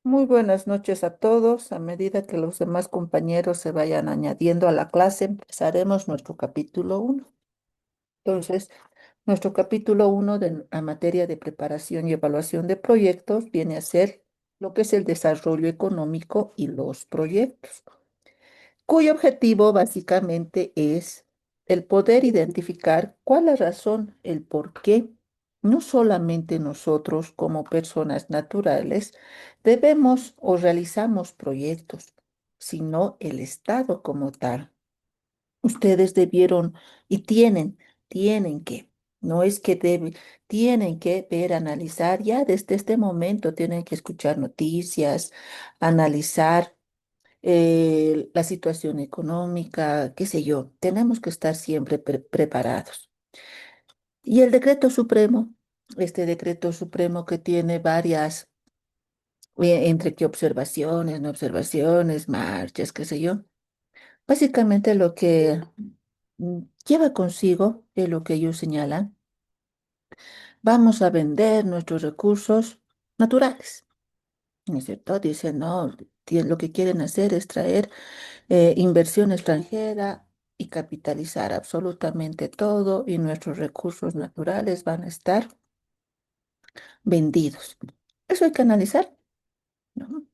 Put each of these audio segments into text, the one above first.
Muy buenas noches a todos. A medida que los demás compañeros se vayan añadiendo a la clase, empezaremos nuestro capítulo uno. Entonces, nuestro capítulo uno de la materia de preparación y evaluación de proyectos viene a ser lo que es el desarrollo económico y los proyectos, cuyo objetivo básicamente es el poder identificar cuál es la razón, el por qué, no solamente nosotros como personas naturales debemos o realizamos proyectos, sino el Estado como tal. Ustedes debieron y tienen que, no es que deben, tienen que ver, analizar, ya desde este momento tienen que escuchar noticias, analizar la situación económica, qué sé yo, tenemos que estar siempre preparados. Y el decreto supremo, este decreto supremo que tiene varias, entre que observaciones, no observaciones, marchas, qué sé yo, básicamente lo que lleva consigo es lo que ellos señalan, vamos a vender nuestros recursos naturales. ¿No es cierto? Dicen, no, lo que quieren hacer es traer inversión extranjera y capitalizar absolutamente todo y nuestros recursos naturales van a estar vendidos. Eso hay que analizar, ¿no?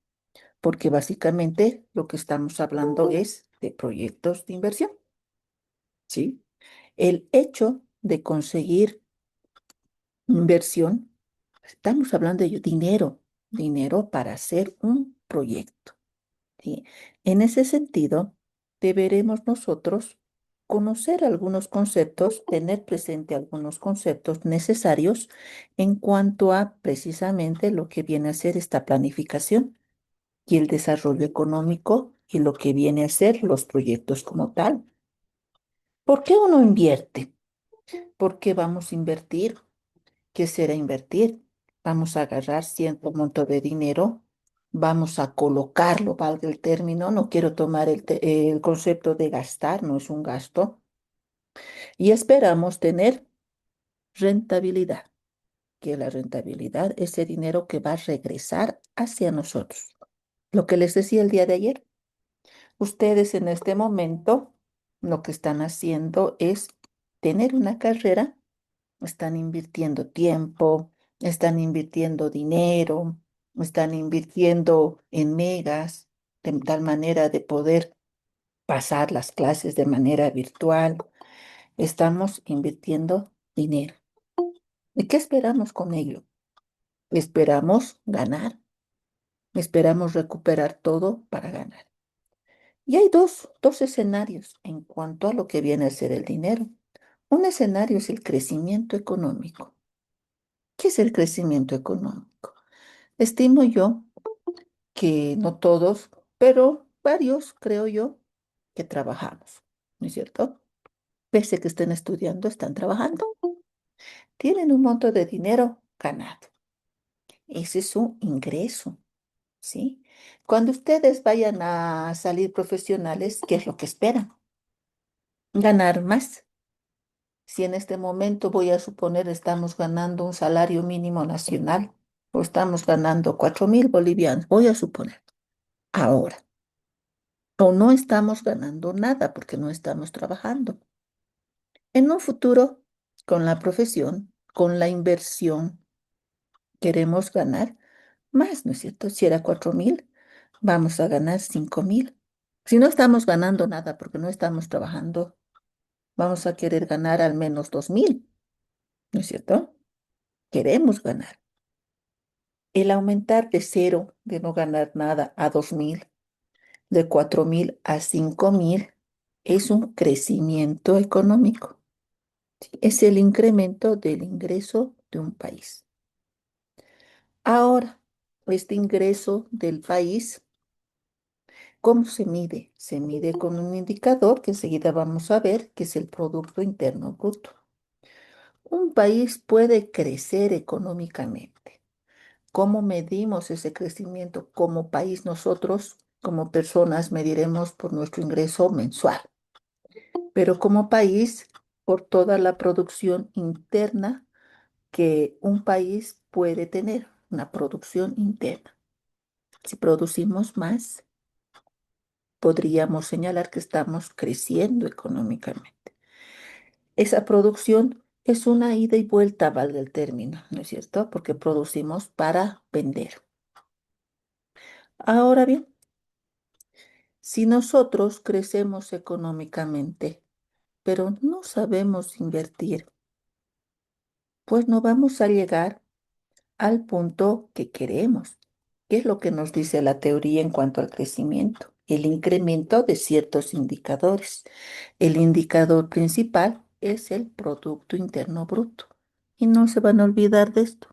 Porque básicamente lo que estamos hablando es de proyectos de inversión, ¿sí? El hecho de conseguir inversión, estamos hablando de dinero, dinero para hacer un proyecto. ¿Sí? En ese sentido, deberemos nosotros conocer algunos conceptos, tener presente algunos conceptos necesarios en cuanto a precisamente lo que viene a ser esta planificación y el desarrollo económico y lo que viene a ser los proyectos como tal. ¿Por qué uno invierte? ¿Por qué vamos a invertir? ¿Qué será invertir? Vamos a agarrar cierto monto de dinero, vamos a colocarlo, valga el término, no quiero tomar el concepto de gastar, no es un gasto, y esperamos tener rentabilidad, que la rentabilidad es el dinero que va a regresar hacia nosotros. Lo que les decía el día de ayer, ustedes en este momento lo que están haciendo es tener una carrera. Están invirtiendo tiempo, están invirtiendo dinero, están invirtiendo en megas, de tal manera de poder pasar las clases de manera virtual. Estamos invirtiendo dinero. ¿Y qué esperamos con ello? Esperamos ganar, esperamos recuperar todo para ganar. Y hay dos escenarios en cuanto a lo que viene a ser el dinero. Un escenario es el crecimiento económico. ¿Qué es el crecimiento económico? Estimo yo que no todos, pero varios, creo yo, que trabajamos, ¿no es cierto? Pese a que estén estudiando, están trabajando. Tienen un monto de dinero ganado. Ese es su ingreso, ¿sí? Cuando ustedes vayan a salir profesionales, ¿qué es lo que esperan? Ganar más. Si en este momento voy a suponer estamos ganando un salario mínimo nacional o estamos ganando 4.000 bolivianos, voy a suponer. Ahora. O no estamos ganando nada porque no estamos trabajando. En un futuro, con la profesión, con la inversión, queremos ganar más, ¿no es cierto? Si era 4.000, vamos a ganar 5.000. Si no estamos ganando nada porque no estamos trabajando, vamos a querer ganar al menos 2.000, ¿no es cierto? Queremos ganar. El aumentar de cero, de no ganar nada, a 2.000, de 4.000 a 5.000, es un crecimiento económico. Es el incremento del ingreso de un país. Ahora, este ingreso del país, ¿cómo se mide? Se mide con un indicador que enseguida vamos a ver, que es el Producto Interno Bruto. Un país puede crecer económicamente. ¿Cómo medimos ese crecimiento? Como país, nosotros, como personas, mediremos por nuestro ingreso mensual, pero como país, por toda la producción interna que un país puede tener, una producción interna. Si producimos más, podríamos señalar que estamos creciendo económicamente. Esa producción es una ida y vuelta, valga el término, ¿no es cierto? Porque producimos para vender. Ahora bien, si nosotros crecemos económicamente, pero no sabemos invertir, pues no vamos a llegar al punto que queremos. ¿Qué es lo que nos dice la teoría en cuanto al crecimiento? El incremento de ciertos indicadores. El indicador principal es el Producto Interno Bruto. Y no se van a olvidar de esto.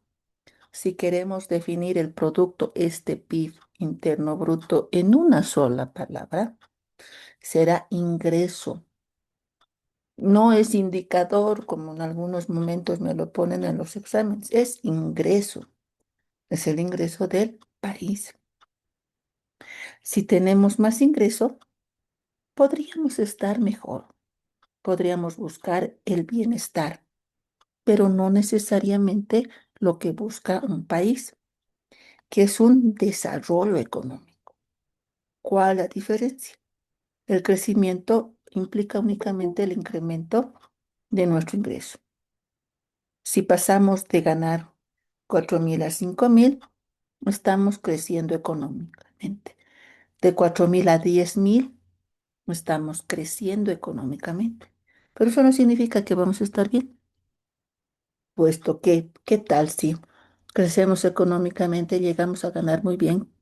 Si queremos definir el producto, este PIB interno bruto, en una sola palabra, será ingreso. No es indicador, como en algunos momentos me lo ponen en los exámenes, es ingreso. Es el ingreso del país. Si tenemos más ingreso, podríamos estar mejor, podríamos buscar el bienestar, pero no necesariamente lo que busca un país, que es un desarrollo económico. ¿Cuál la diferencia? El crecimiento implica únicamente el incremento de nuestro ingreso. Si pasamos de ganar 4.000 a 5.000, estamos creciendo económicamente. De 4.000 a 10.000, estamos creciendo económicamente. Pero eso no significa que vamos a estar bien, puesto que, ¿qué tal si crecemos económicamente, llegamos a ganar muy bien?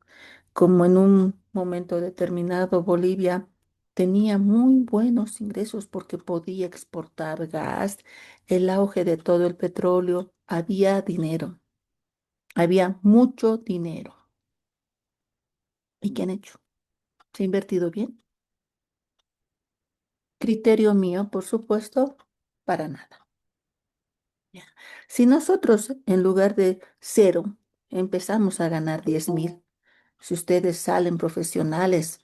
Como en un momento determinado Bolivia tenía muy buenos ingresos porque podía exportar gas, el auge de todo el petróleo, había dinero, había mucho dinero. ¿Y qué han hecho? ¿Se ha invertido bien? Criterio mío, por supuesto, para nada. Ya. Si nosotros en lugar de cero empezamos a ganar 10.000, si ustedes salen profesionales,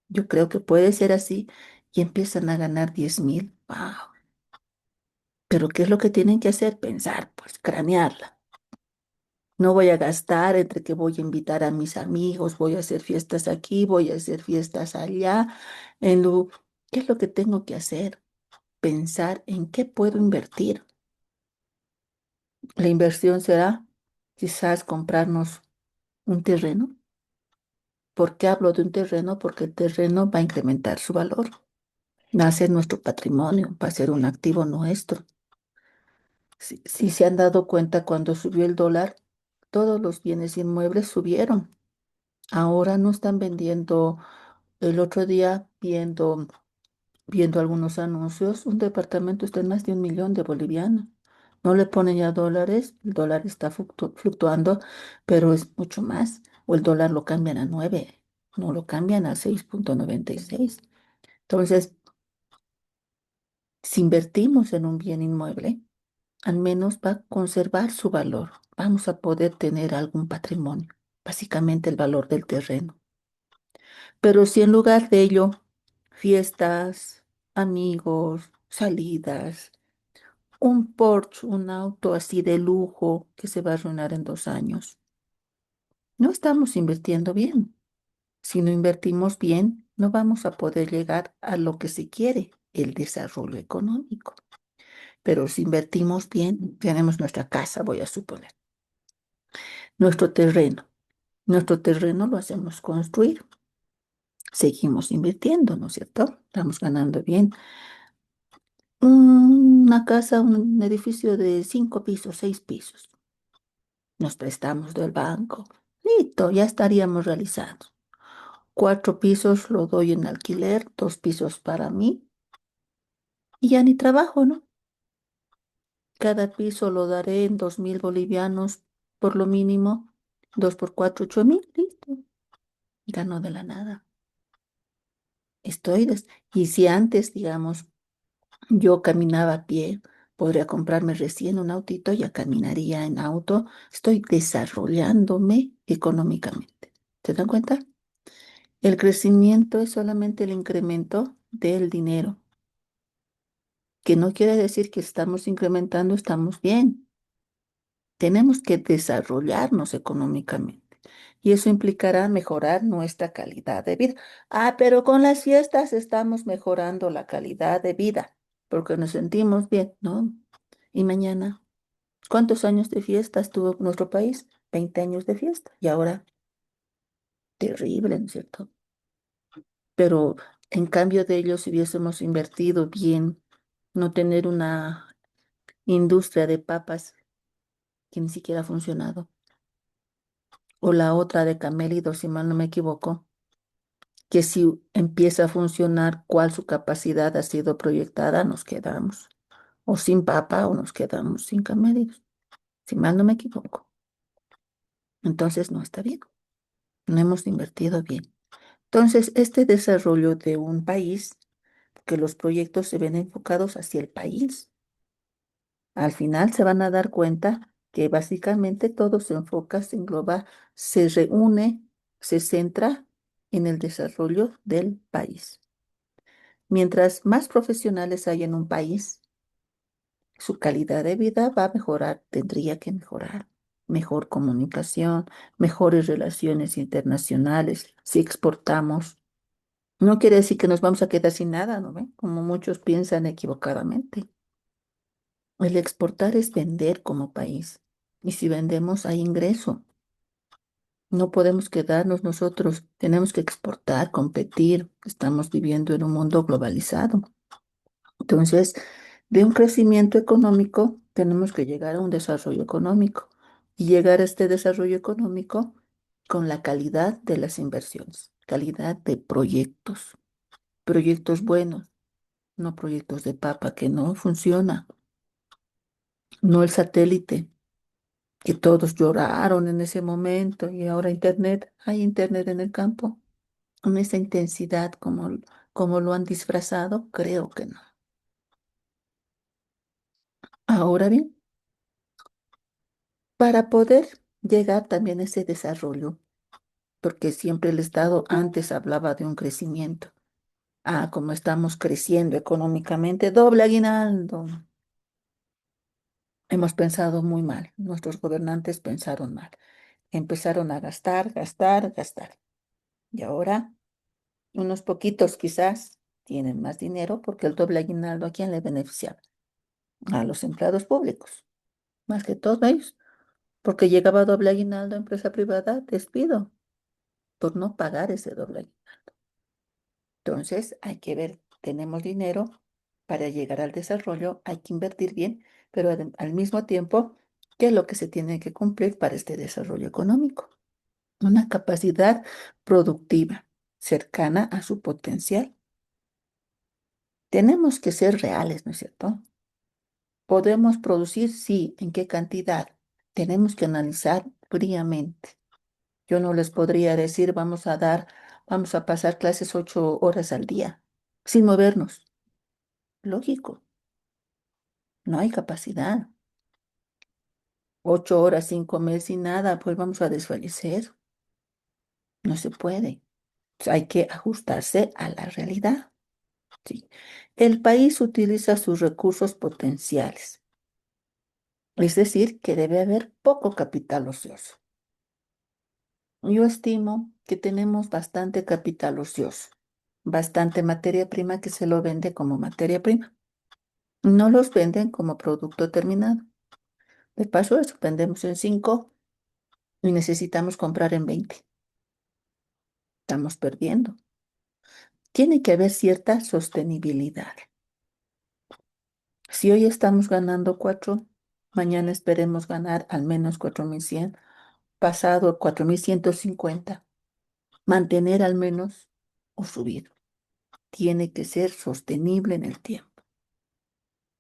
yo creo que puede ser así y empiezan a ganar 10.000. ¡Wow! Pero ¿qué es lo que tienen que hacer? Pensar, pues cranearla. No voy a gastar entre que voy a invitar a mis amigos, voy a hacer fiestas aquí, voy a hacer fiestas allá. ¿Qué es lo que tengo que hacer? Pensar en qué puedo invertir. La inversión será quizás comprarnos un terreno. ¿Por qué hablo de un terreno? Porque el terreno va a incrementar su valor, va a ser nuestro patrimonio, va a ser un activo nuestro. Si se han dado cuenta cuando subió el dólar, todos los bienes inmuebles subieron. Ahora no están vendiendo. El otro día viendo algunos anuncios, un departamento está en más de 1.000.000 de bolivianos. No le ponen ya dólares, el dólar está fluctuando, pero es mucho más. O el dólar lo cambian a 9, no lo cambian a 6,96. Entonces, si invertimos en un bien inmueble, al menos va a conservar su valor. Vamos a poder tener algún patrimonio, básicamente el valor del terreno. Pero si en lugar de ello, fiestas, amigos, salidas, un Porsche, un auto así de lujo que se va a arruinar en 2 años, no estamos invirtiendo bien. Si no invertimos bien, no vamos a poder llegar a lo que se quiere, el desarrollo económico. Pero si invertimos bien, tenemos nuestra casa, voy a suponer, nuestro terreno. Nuestro terreno lo hacemos construir. Seguimos invirtiendo, ¿no es cierto? Estamos ganando bien. Una casa, un edificio de 5 pisos, 6 pisos. Nos prestamos del banco. Listo, ya estaríamos realizados. 4 pisos lo doy en alquiler, 2 pisos para mí y ya ni trabajo, ¿no? Cada piso lo daré en 2.000 bolivianos por lo mínimo. 2 por 4, 8.000, listo. Gano de la nada. Y si antes, digamos, yo caminaba a pie, podría comprarme recién un autito, ya caminaría en auto. Estoy desarrollándome económicamente. ¿Se dan cuenta? El crecimiento es solamente el incremento del dinero, que no quiere decir que estamos incrementando, estamos bien. Tenemos que desarrollarnos económicamente. Y eso implicará mejorar nuestra calidad de vida. Ah, pero con las fiestas estamos mejorando la calidad de vida, porque nos sentimos bien, ¿no? Y mañana, ¿cuántos años de fiestas tuvo nuestro país? 20 años de fiesta. Y ahora, terrible, ¿no es cierto? Pero en cambio de ello, si hubiésemos invertido bien, no tener una industria de papas que ni siquiera ha funcionado, o la otra de camélido, si mal no me equivoco, que si empieza a funcionar, cuál su capacidad ha sido proyectada, nos quedamos o sin papa o nos quedamos sin camélidos, si mal no me equivoco. Entonces no está bien, no hemos invertido bien. Entonces, este desarrollo de un país, que los proyectos se ven enfocados hacia el país, al final se van a dar cuenta que básicamente todo se enfoca, se engloba, se reúne, se centra en el desarrollo del país. Mientras más profesionales hay en un país, su calidad de vida va a mejorar, tendría que mejorar. Mejor comunicación, mejores relaciones internacionales, si exportamos. No quiere decir que nos vamos a quedar sin nada, ¿no ven? Como muchos piensan equivocadamente. El exportar es vender como país. Y si vendemos, hay ingreso. No podemos quedarnos nosotros. Tenemos que exportar, competir. Estamos viviendo en un mundo globalizado. Entonces, de un crecimiento económico, tenemos que llegar a un desarrollo económico. Y llegar a este desarrollo económico con la calidad de las inversiones, calidad de proyectos. Proyectos buenos, no proyectos de papa que no funciona. No el satélite, que todos lloraron en ese momento y ahora internet, hay internet en el campo. Con esa intensidad como lo han disfrazado, creo que no. Ahora bien, para poder llegar también a ese desarrollo, porque siempre el Estado antes hablaba de un crecimiento. Ah, como estamos creciendo económicamente, doble aguinaldo. Hemos pensado muy mal, nuestros gobernantes pensaron mal. Empezaron a gastar, gastar, gastar. Y ahora unos poquitos quizás tienen más dinero porque el doble aguinaldo, ¿a quién le beneficiaba? A los empleados públicos, más que todos ellos, porque llegaba doble aguinaldo a empresa privada, despido por no pagar ese doble aguinaldo. Entonces hay que ver, tenemos dinero para llegar al desarrollo, hay que invertir bien, pero al mismo tiempo, ¿qué es lo que se tiene que cumplir para este desarrollo económico? Una capacidad productiva cercana a su potencial. Tenemos que ser reales, ¿no es cierto? ¿Podemos producir? Sí. ¿En qué cantidad? Tenemos que analizar fríamente. Yo no les podría decir, vamos a pasar clases 8 horas al día, sin movernos. Lógico, no hay capacidad. 8 horas sin comer, sin nada, pues vamos a desfallecer. No se puede. Hay que ajustarse a la realidad. Sí. El país utiliza sus recursos potenciales, es decir, que debe haber poco capital ocioso. Yo estimo que tenemos bastante capital ocioso, bastante materia prima que se lo vende como materia prima. No los venden como producto terminado. De paso, eso vendemos en 5 y necesitamos comprar en 20. Estamos perdiendo. Tiene que haber cierta sostenibilidad. Si hoy estamos ganando 4, mañana esperemos ganar al menos 4.100, pasado 4.150, mantener al menos o subir. Tiene que ser sostenible en el tiempo.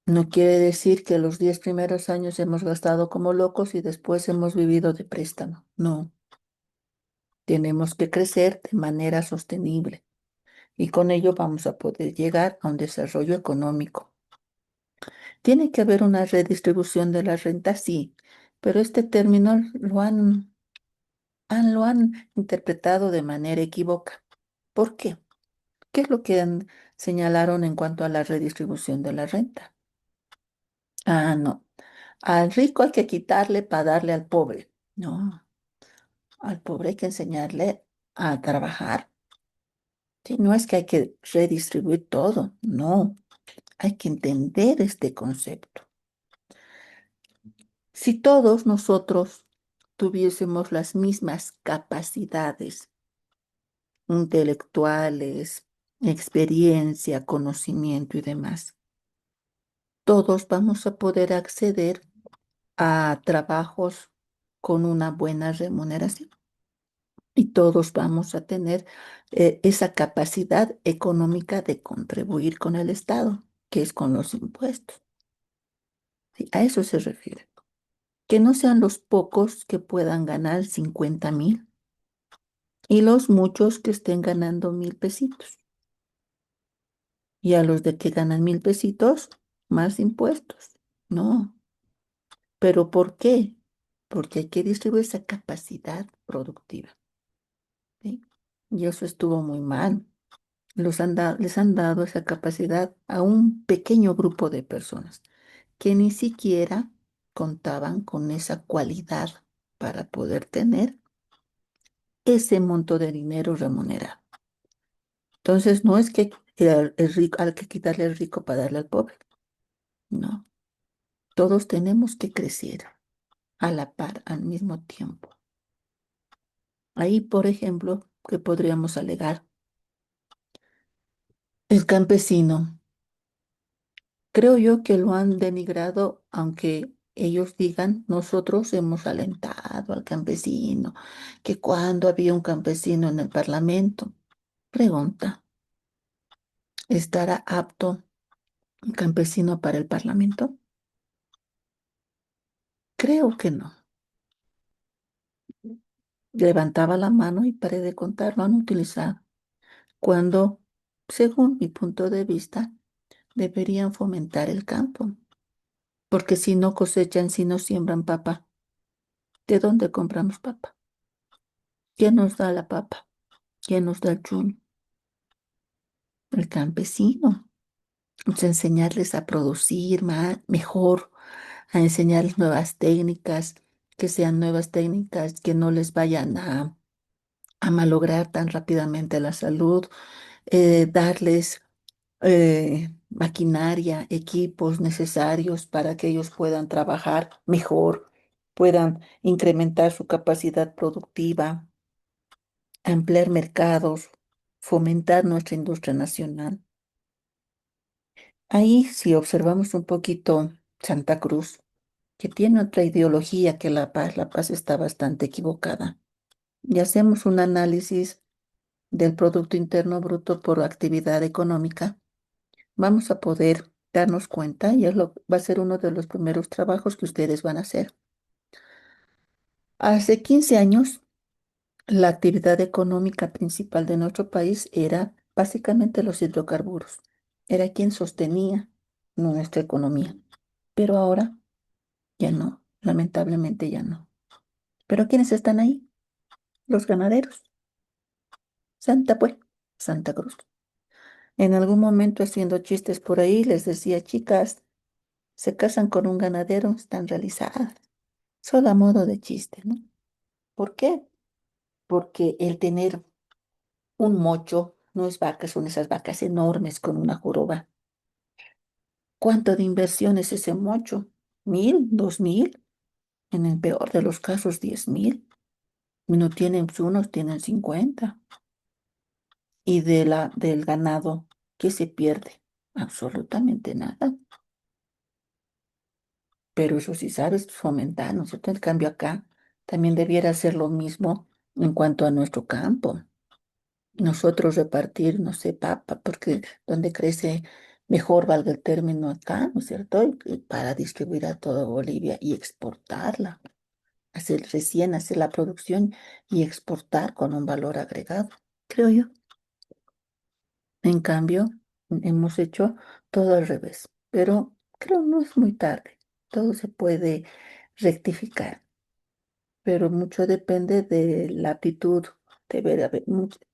No quiere decir que los 10 primeros años hemos gastado como locos y después hemos vivido de préstamo. No, tenemos que crecer de manera sostenible y con ello vamos a poder llegar a un desarrollo económico. Tiene que haber una redistribución de la renta, sí, pero este término lo han interpretado de manera equívoca. ¿Por qué? ¿Qué es lo que señalaron en cuanto a la redistribución de la renta? Ah, no. Al rico hay que quitarle para darle al pobre. No. Al pobre hay que enseñarle a trabajar. Sí, no es que hay que redistribuir todo, no, hay que entender este concepto. Si todos nosotros tuviésemos las mismas capacidades intelectuales, experiencia, conocimiento y demás, todos vamos a poder acceder a trabajos con una buena remuneración y todos vamos a tener esa capacidad económica de contribuir con el Estado, que es con los impuestos. ¿Sí? A eso se refiere. Que no sean los pocos que puedan ganar 50,000 y los muchos que estén ganando 1,000 pesitos. Y a los de que ganan 1,000 pesitos, más impuestos. No. ¿Pero por qué? Porque hay que distribuir esa capacidad productiva. ¿Sí? Y eso estuvo muy mal. Les han dado esa capacidad a un pequeño grupo de personas que ni siquiera contaban con esa cualidad para poder tener ese monto de dinero remunerado. Entonces, no es que el rico, hay que quitarle al rico para darle al pobre. No, todos tenemos que crecer a la par, al mismo tiempo. Ahí, por ejemplo, que podríamos alegar, el campesino. Creo yo que lo han denigrado, aunque ellos digan, nosotros hemos alentado al campesino, que cuando había un campesino en el Parlamento, pregunta, ¿estará apto un campesino para el Parlamento? Creo que no. Levantaba la mano y paré de contar, lo han utilizado, cuando, según mi punto de vista, deberían fomentar el campo, porque si no cosechan, si no siembran papa, ¿de dónde compramos papa? ¿Quién nos da la papa? ¿Quién nos da el chuño? El campesino. Vamos a enseñarles a producir más, mejor, a enseñarles nuevas técnicas, que sean nuevas técnicas que no les vayan a malograr tan rápidamente la salud, darles maquinaria, equipos necesarios para que ellos puedan trabajar mejor, puedan incrementar su capacidad productiva, ampliar mercados, fomentar nuestra industria nacional. Ahí, si observamos un poquito Santa Cruz, que tiene otra ideología que La Paz está bastante equivocada, y hacemos un análisis del Producto Interno Bruto por actividad económica, vamos a poder darnos cuenta, y va a ser uno de los primeros trabajos que ustedes van a hacer. Hace 15 años, la actividad económica principal de nuestro país era básicamente los hidrocarburos. Era quien sostenía nuestra economía. Pero ahora ya no, lamentablemente ya no. ¿Pero quiénes están ahí? Los ganaderos. Santa, pues, Santa Cruz. En algún momento haciendo chistes por ahí, les decía, chicas, se casan con un ganadero, están realizadas. Solo a modo de chiste, ¿no? ¿Por qué? Porque el tener un mocho no es vaca, son esas vacas enormes con una joroba. ¿Cuánto de inversión es ese mocho? ¿1,000? ¿2,000? En el peor de los casos, 10,000. Y no tienen, pues, unos tienen 50. Y del ganado, ¿qué se pierde? Absolutamente nada. Pero eso sí sabes, fomentar, ¿no es cierto? En cambio acá también debiera ser lo mismo en cuanto a nuestro campo. Nosotros repartir, no sé, papa, porque donde crece mejor, valga el término acá, ¿no es cierto? Y para distribuir a toda Bolivia y exportarla. Hacer la producción y exportar con un valor agregado, creo yo. En cambio, hemos hecho todo al revés, pero creo no es muy tarde. Todo se puede rectificar, pero mucho depende de la actitud de ver,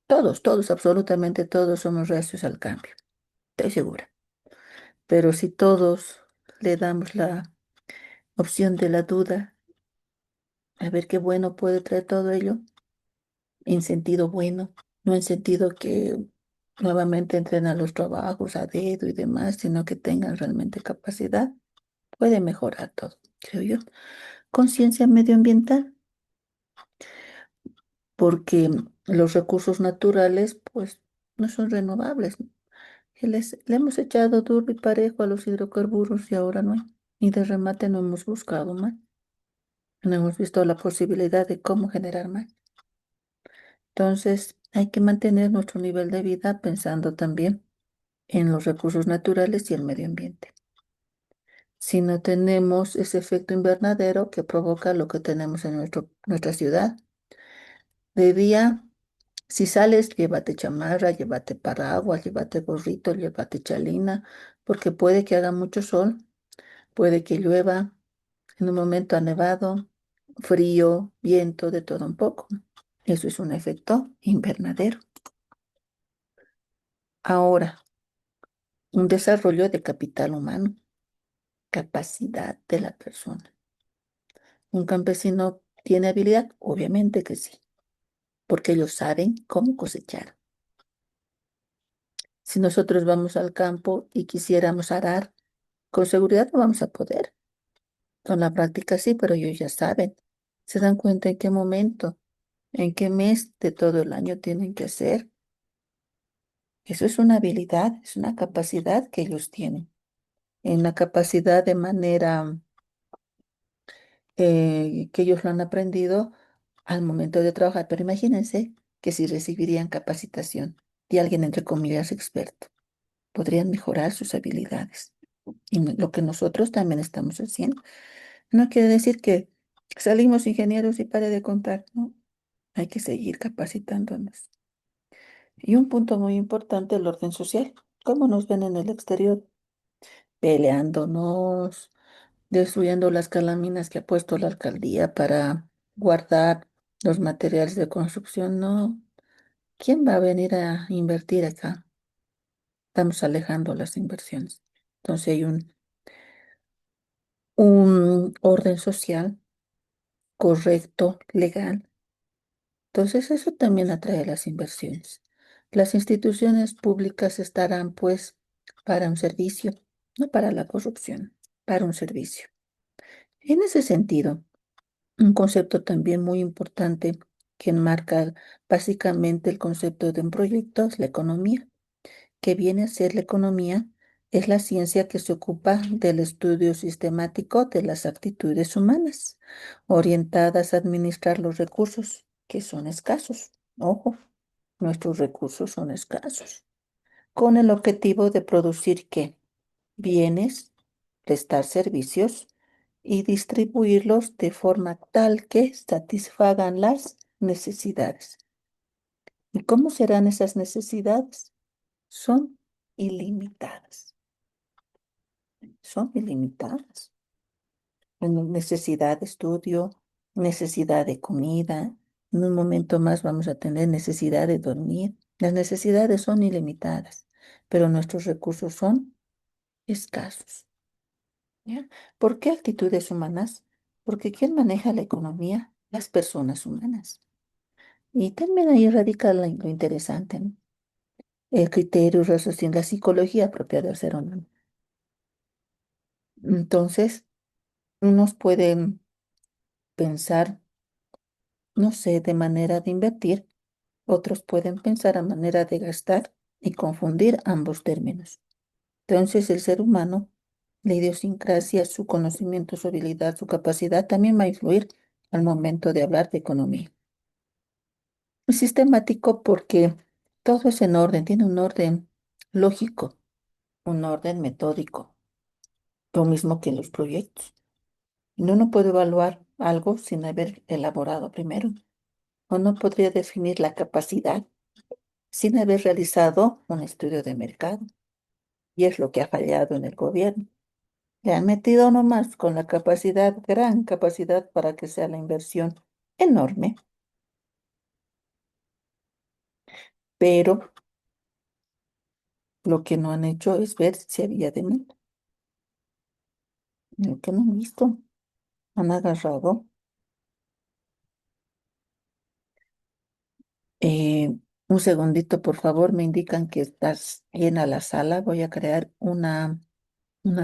todos, absolutamente todos somos reacios al cambio, estoy segura. Pero si todos le damos la opción de la duda, a ver qué bueno puede traer todo ello, en sentido bueno, no en sentido que nuevamente entren a los trabajos a dedo y demás, sino que tengan realmente capacidad, puede mejorar todo, creo yo. Conciencia medioambiental, porque los recursos naturales, pues, no son renovables. Le hemos echado duro y parejo a los hidrocarburos y ahora no hay. Y de remate no hemos buscado más. No hemos visto la posibilidad de cómo generar más. Entonces, hay que mantener nuestro nivel de vida pensando también en los recursos naturales y el medio ambiente. Si no tenemos ese efecto invernadero que provoca lo que tenemos en nuestra ciudad. De día, si sales, llévate chamarra, llévate paraguas, llévate gorrito, llévate chalina, porque puede que haga mucho sol, puede que llueva, en un momento ha nevado, frío, viento, de todo un poco. Eso es un efecto invernadero. Ahora, un desarrollo de capital humano, capacidad de la persona. ¿Un campesino tiene habilidad? Obviamente que sí, porque ellos saben cómo cosechar. Si nosotros vamos al campo y quisiéramos arar, con seguridad no vamos a poder. Con la práctica sí, pero ellos ya saben. Se dan cuenta en qué momento, en qué mes de todo el año tienen que hacer. Eso es una habilidad, es una capacidad que ellos tienen. En una capacidad de manera que ellos lo han aprendido al momento de trabajar. Pero imagínense que si recibirían capacitación de alguien, entre comillas, experto, podrían mejorar sus habilidades. Y lo que nosotros también estamos haciendo. No quiere decir que salimos ingenieros y pare de contar, ¿no? Hay que seguir capacitándonos. Y un punto muy importante, el orden social. ¿Cómo nos ven en el exterior? Peleándonos, destruyendo las calaminas que ha puesto la alcaldía para guardar los materiales de construcción. No. ¿Quién va a venir a invertir acá? Estamos alejando las inversiones. Entonces hay un orden social correcto, legal. Entonces eso también atrae las inversiones. Las instituciones públicas estarán pues para un servicio, no para la corrupción, para un servicio. En ese sentido, un concepto también muy importante que enmarca básicamente el concepto de un proyecto es la economía. Que viene a ser la economía, es la ciencia que se ocupa del estudio sistemático de las actitudes humanas, orientadas a administrar los recursos, que son escasos. Ojo, nuestros recursos son escasos, con el objetivo de producir qué? Bienes, prestar servicios y distribuirlos de forma tal que satisfagan las necesidades. ¿Y cómo serán esas necesidades? Son ilimitadas. Son ilimitadas. Bueno, necesidad de estudio, necesidad de comida. En un momento más vamos a tener necesidad de dormir. Las necesidades son ilimitadas, pero nuestros recursos son escasos. ¿Ya? ¿Por qué actitudes humanas? Porque ¿quién maneja la economía? Las personas humanas. Y también ahí radica lo interesante, ¿no? El criterio, raciocinio, la psicología propia del ser humano. Entonces, unos pueden pensar, no sé, de manera de invertir, otros pueden pensar a manera de gastar y confundir ambos términos. Entonces, el ser humano, la idiosincrasia, su conocimiento, su habilidad, su capacidad también va a influir al momento de hablar de economía. Es sistemático porque todo es en orden, tiene un orden lógico, un orden metódico, lo mismo que los proyectos. No uno puede evaluar algo sin haber elaborado primero. O no podría definir la capacidad sin haber realizado un estudio de mercado. Y es lo que ha fallado en el gobierno. Le han metido nomás con la capacidad, gran capacidad para que sea la inversión enorme, pero lo que no han hecho es ver si había demanda. Lo que no han visto, han agarrado Eh, un segundito, por favor, me indican que estás llena la sala. Voy a crear una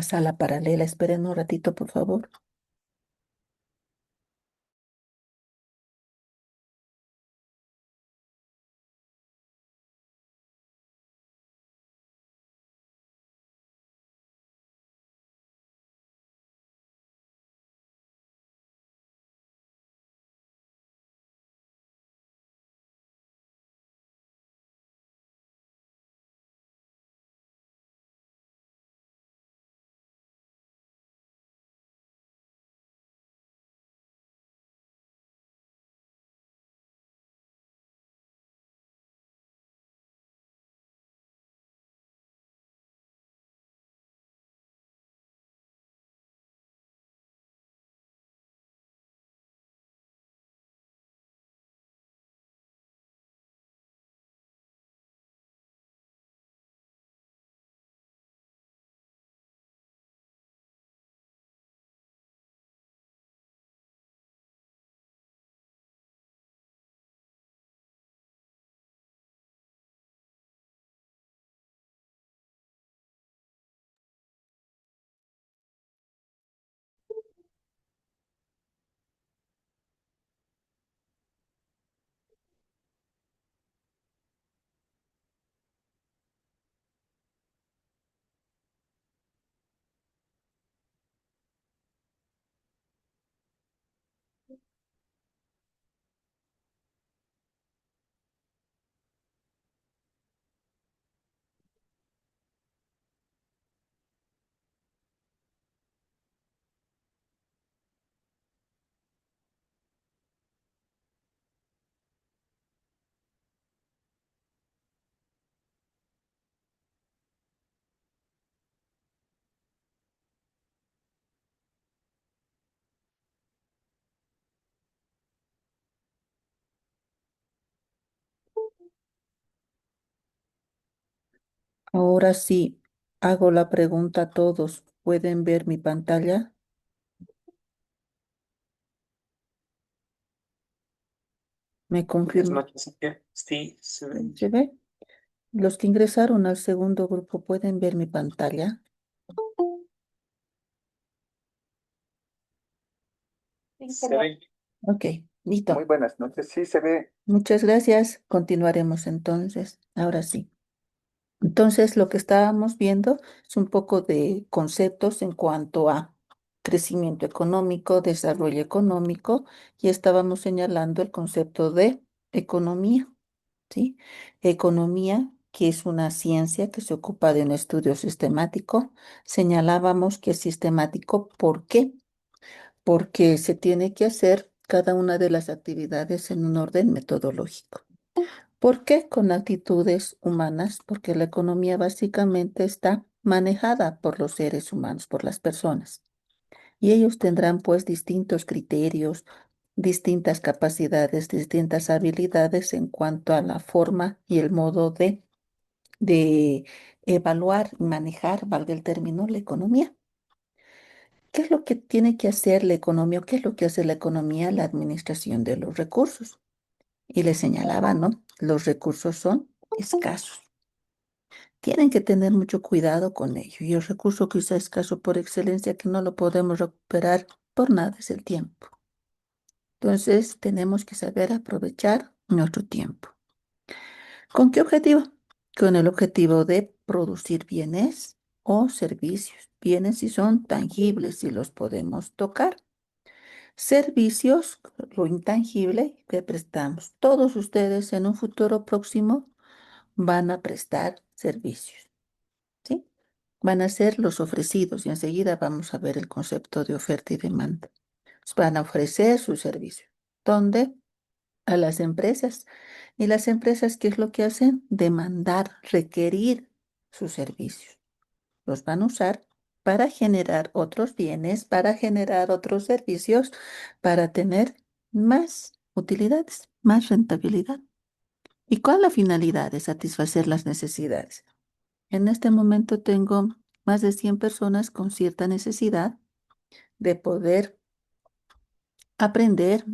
sala paralela. Esperen un ratito, por favor. Ahora sí, hago la pregunta a todos. ¿Pueden ver mi pantalla? ¿Me Buenas confirman? noches, Cintia. Sí, se ve. ¿Se ve? Los que ingresaron al segundo grupo, ¿pueden ver mi pantalla? Sí, se ve. Ok, listo. Muy buenas noches. Sí, se ve. Muchas gracias. Continuaremos entonces. Ahora sí. Entonces, lo que estábamos viendo es un poco de conceptos en cuanto a crecimiento económico, desarrollo económico, y estábamos señalando el concepto de economía, ¿sí? Economía, que es una ciencia que se ocupa de un estudio sistemático. Señalábamos que es sistemático, ¿por qué? Porque se tiene que hacer cada una de las actividades en un orden metodológico. ¿Por qué con actitudes humanas? Porque la economía básicamente está manejada por los seres humanos, por las personas. Y ellos tendrán pues distintos criterios, distintas capacidades, distintas habilidades en cuanto a la forma y el modo de evaluar y manejar, valga el término, la economía. ¿Qué es lo que tiene que hacer la economía o qué es lo que hace la economía? La administración de los recursos. Y le señalaba, ¿no? Los recursos son escasos. Tienen que tener mucho cuidado con ello. Y el recurso que es escaso por excelencia, que no lo podemos recuperar por nada, es el tiempo. Entonces, tenemos que saber aprovechar nuestro tiempo. ¿Con qué objetivo? Con el objetivo de producir bienes o servicios. Bienes si son tangibles, si los podemos tocar. Servicios, lo intangible que prestamos. Todos ustedes en un futuro próximo van a prestar servicios, ¿sí? Van a ser los ofrecidos y enseguida vamos a ver el concepto de oferta y demanda. Van a ofrecer su servicio. ¿Dónde? A las empresas. ¿Y las empresas qué es lo que hacen? Demandar, requerir sus servicios. Los van a usar para generar otros bienes, para generar otros servicios, para tener más utilidades, más rentabilidad. ¿Y cuál es la finalidad de satisfacer las necesidades? En este momento tengo más de 100 personas con cierta necesidad de poder aprender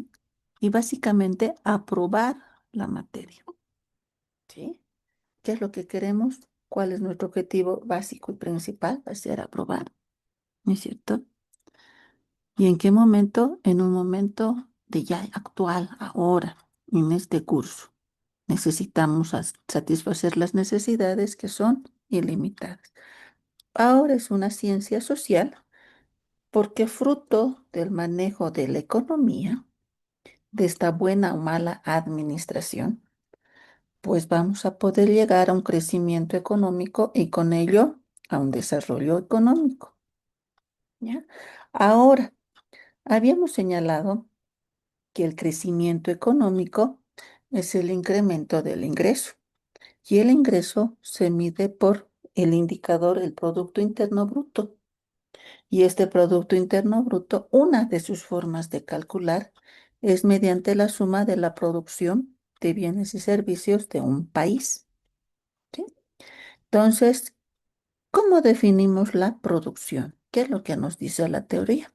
y básicamente aprobar la materia. ¿sí? ¿Qué es lo que queremos? ¿Cuál es nuestro objetivo básico y principal? Va a ser aprobar, ¿no es cierto? ¿Y en qué momento? En un momento de ya actual, ahora, en este curso. Necesitamos satisfacer las necesidades que son ilimitadas. Ahora es una ciencia social porque fruto del manejo de la economía, de esta buena o mala administración, pues vamos a poder llegar a un crecimiento económico y con ello a un desarrollo económico, ¿ya? Ahora, habíamos señalado que el crecimiento económico es el incremento del ingreso y el ingreso se mide por el indicador, el Producto Interno Bruto. Y este Producto Interno Bruto, una de sus formas de calcular es mediante la suma de la producción de bienes y servicios de un país, ¿sí? Entonces, ¿cómo definimos la producción? ¿Qué es lo que nos dice la teoría?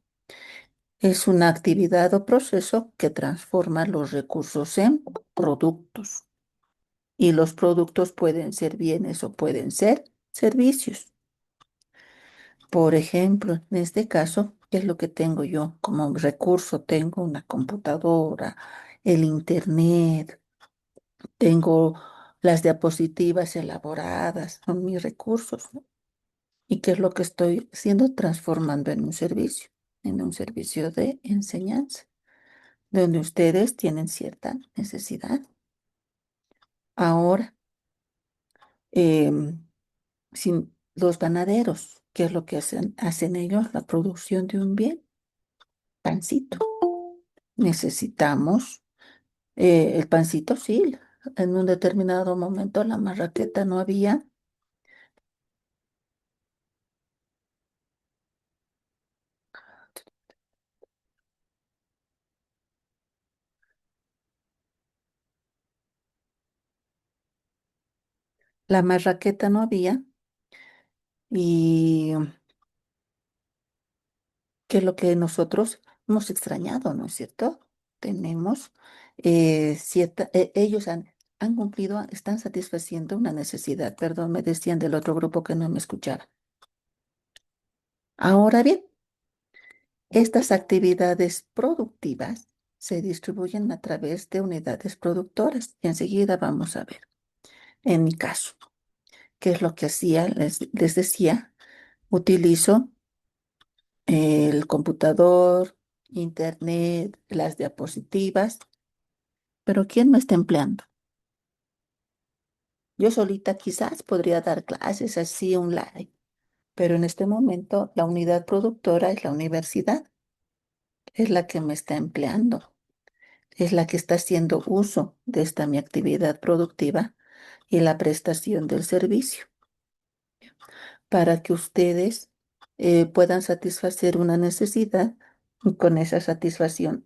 Es una actividad o proceso que transforma los recursos en productos. Y los productos pueden ser bienes o pueden ser servicios. Por ejemplo, en este caso, ¿qué es lo que tengo yo como recurso? Tengo una computadora, el internet, tengo las diapositivas elaboradas, son mis recursos, ¿no? ¿Y qué es lo que estoy haciendo? Transformando en un servicio de enseñanza, donde ustedes tienen cierta necesidad. Ahora, em, los ganaderos, ¿qué es lo que hacen? Hacen ellos la producción de un bien, pancito. Necesitamos el pancito, sí. En un determinado momento la marraqueta no había. La marraqueta no había. Y que es lo que nosotros hemos extrañado, ¿no es cierto? Tenemos ellos han cumplido, están satisfaciendo una necesidad. Perdón, me decían del otro grupo que no me escuchaba. Ahora bien, estas actividades productivas se distribuyen a través de unidades productoras. Y enseguida vamos a ver. En mi caso, ¿qué es lo que hacía? Les decía, utilizo el computador, internet, las diapositivas, pero ¿quién me está empleando? Yo solita quizás podría dar clases así online, pero en este momento la unidad productora es la universidad, es la que me está empleando, es la que está haciendo uso de esta mi actividad productiva y la prestación del servicio para que ustedes puedan satisfacer una necesidad y con esa satisfacción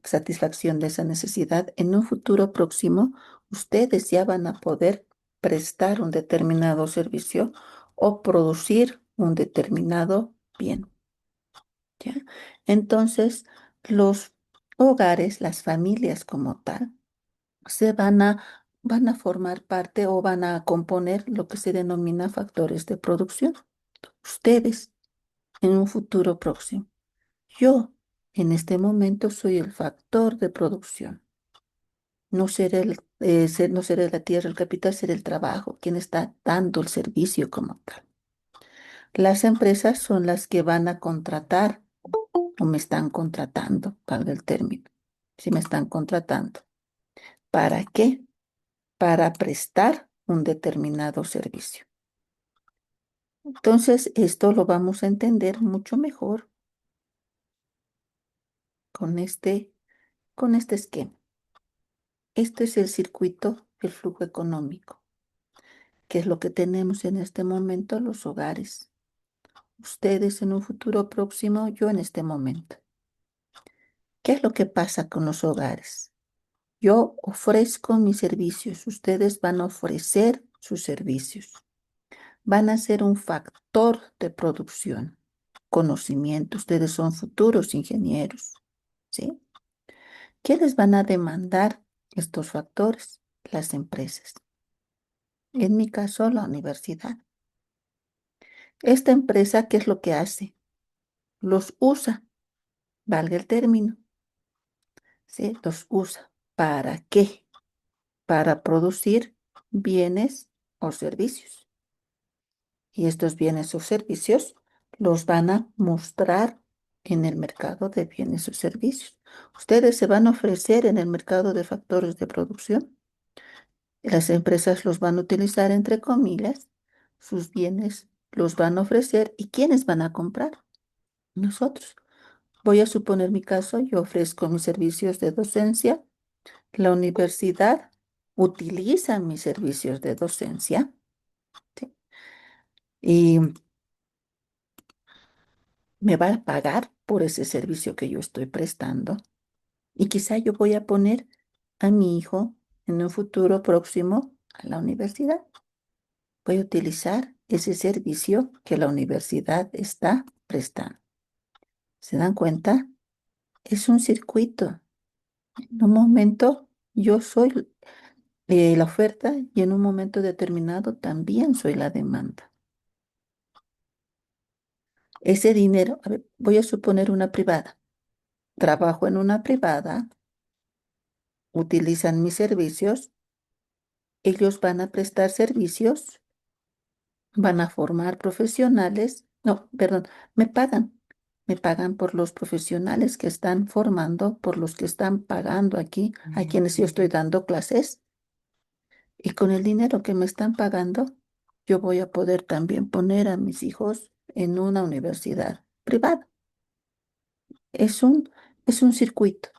de esa necesidad, en un futuro próximo, ustedes ya van a poder prestar un determinado servicio o producir un determinado bien, ¿ya? Entonces, los hogares, las familias como tal, van a formar parte o van a componer lo que se denomina factores de producción. Ustedes en un futuro próximo. Yo en este momento soy el factor de producción. No seré la tierra, el capital, seré el trabajo, quien está dando el servicio como tal. Las empresas son las que van a contratar o me están contratando, valga el término. Si me están contratando. ¿Para qué? Para prestar un determinado servicio. Entonces, esto lo vamos a entender mucho mejor con con este esquema. Este es el circuito del flujo económico, que es lo que tenemos en este momento los hogares. Ustedes en un futuro próximo, yo en este momento. ¿Qué es lo que pasa con los hogares? Yo ofrezco mis servicios, ustedes van a ofrecer sus servicios. Van a ser un factor de producción, conocimiento. Ustedes son futuros ingenieros, ¿sí? ¿Qué les van a demandar estos factores? Las empresas. En mi caso, la universidad. Esta empresa, ¿qué es lo que hace? Los usa, valga el término, ¿sí? Los usa. ¿Para qué? Para producir bienes o servicios. Y estos bienes o servicios los van a mostrar en el mercado de bienes o servicios. Ustedes se van a ofrecer en el mercado de factores de producción. Las empresas los van a utilizar entre comillas, sus bienes los van a ofrecer y ¿quiénes van a comprar? Nosotros. Voy a suponer mi caso, yo ofrezco mis servicios de docencia, la universidad utiliza mis servicios de docencia, ¿sí? Y me va a pagar por ese servicio que yo estoy prestando. Y quizá yo voy a poner a mi hijo en un futuro próximo a la universidad. Voy a utilizar ese servicio que la universidad está prestando. ¿Se dan cuenta? Es un circuito. En un momento yo soy la oferta y en un momento determinado también soy la demanda. Ese dinero, a ver, voy a suponer una privada. Trabajo en una privada, utilizan mis servicios, ellos van a prestar servicios, van a formar profesionales, no, perdón, me pagan. Me pagan por los profesionales que están formando, por los que están pagando aquí, a quienes yo estoy dando clases. Y con el dinero que me están pagando, yo voy a poder también poner a mis hijos en una universidad privada. Es un, es un circuito.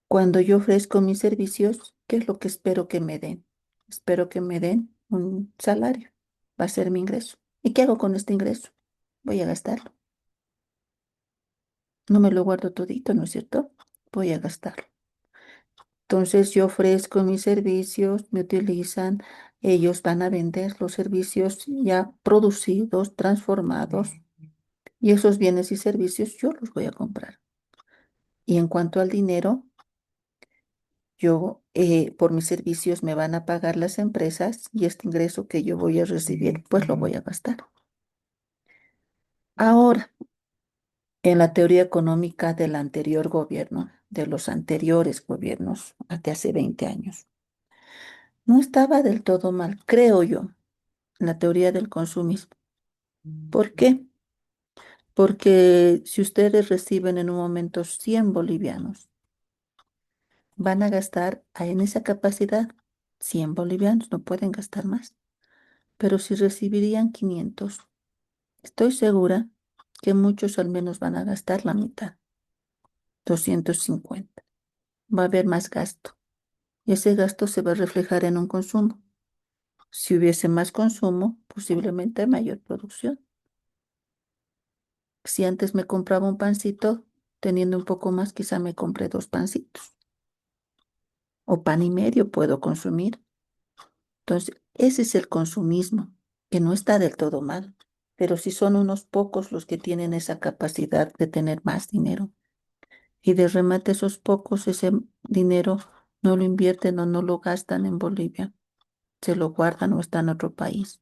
Cuando yo ofrezco mis servicios, ¿qué es lo que espero que me den? Espero que me den un salario. Va a ser mi ingreso. ¿Y qué hago con este ingreso? Voy a gastarlo. No me lo guardo todito, ¿no es cierto? Voy a gastarlo. Entonces yo ofrezco mis servicios, me utilizan, ellos van a vender los servicios ya producidos, transformados, y esos bienes y servicios yo los voy a comprar. Y en cuanto al dinero, yo por mis servicios me van a pagar las empresas y este ingreso que yo voy a recibir, pues lo voy a gastar. Ahora, en la teoría económica del anterior gobierno, de los anteriores gobiernos, de hace 20 años, no estaba del todo mal, creo yo, la teoría del consumismo. ¿Por qué? Porque si ustedes reciben en un momento 100 bolivianos, van a gastar en esa capacidad 100 bolivianos, no pueden gastar más. Pero si recibirían 500, estoy segura que muchos al menos van a gastar la mitad, 250. Va a haber más gasto y ese gasto se va a reflejar en un consumo. Si hubiese más consumo, posiblemente mayor producción. Si antes me compraba un pancito, teniendo un poco más, quizá me compré dos pancitos o pan y medio puedo consumir. Entonces, ese es el consumismo, que no está del todo mal, pero si son unos pocos los que tienen esa capacidad de tener más dinero y de remate esos pocos ese dinero no lo invierten o no lo gastan en Bolivia, se lo guardan o está en otro país.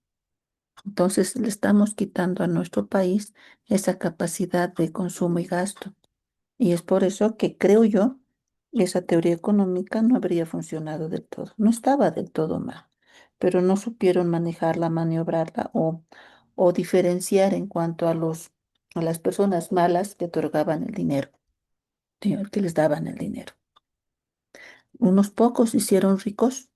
Entonces, le estamos quitando a nuestro país esa capacidad de consumo y gasto. Y es por eso que creo yo, esa teoría económica no habría funcionado del todo. No estaba del todo mal, pero no supieron manejarla, maniobrarla o diferenciar en cuanto a las personas malas que otorgaban el dinero, ¿sí? Que les daban el dinero. Unos pocos se hicieron ricos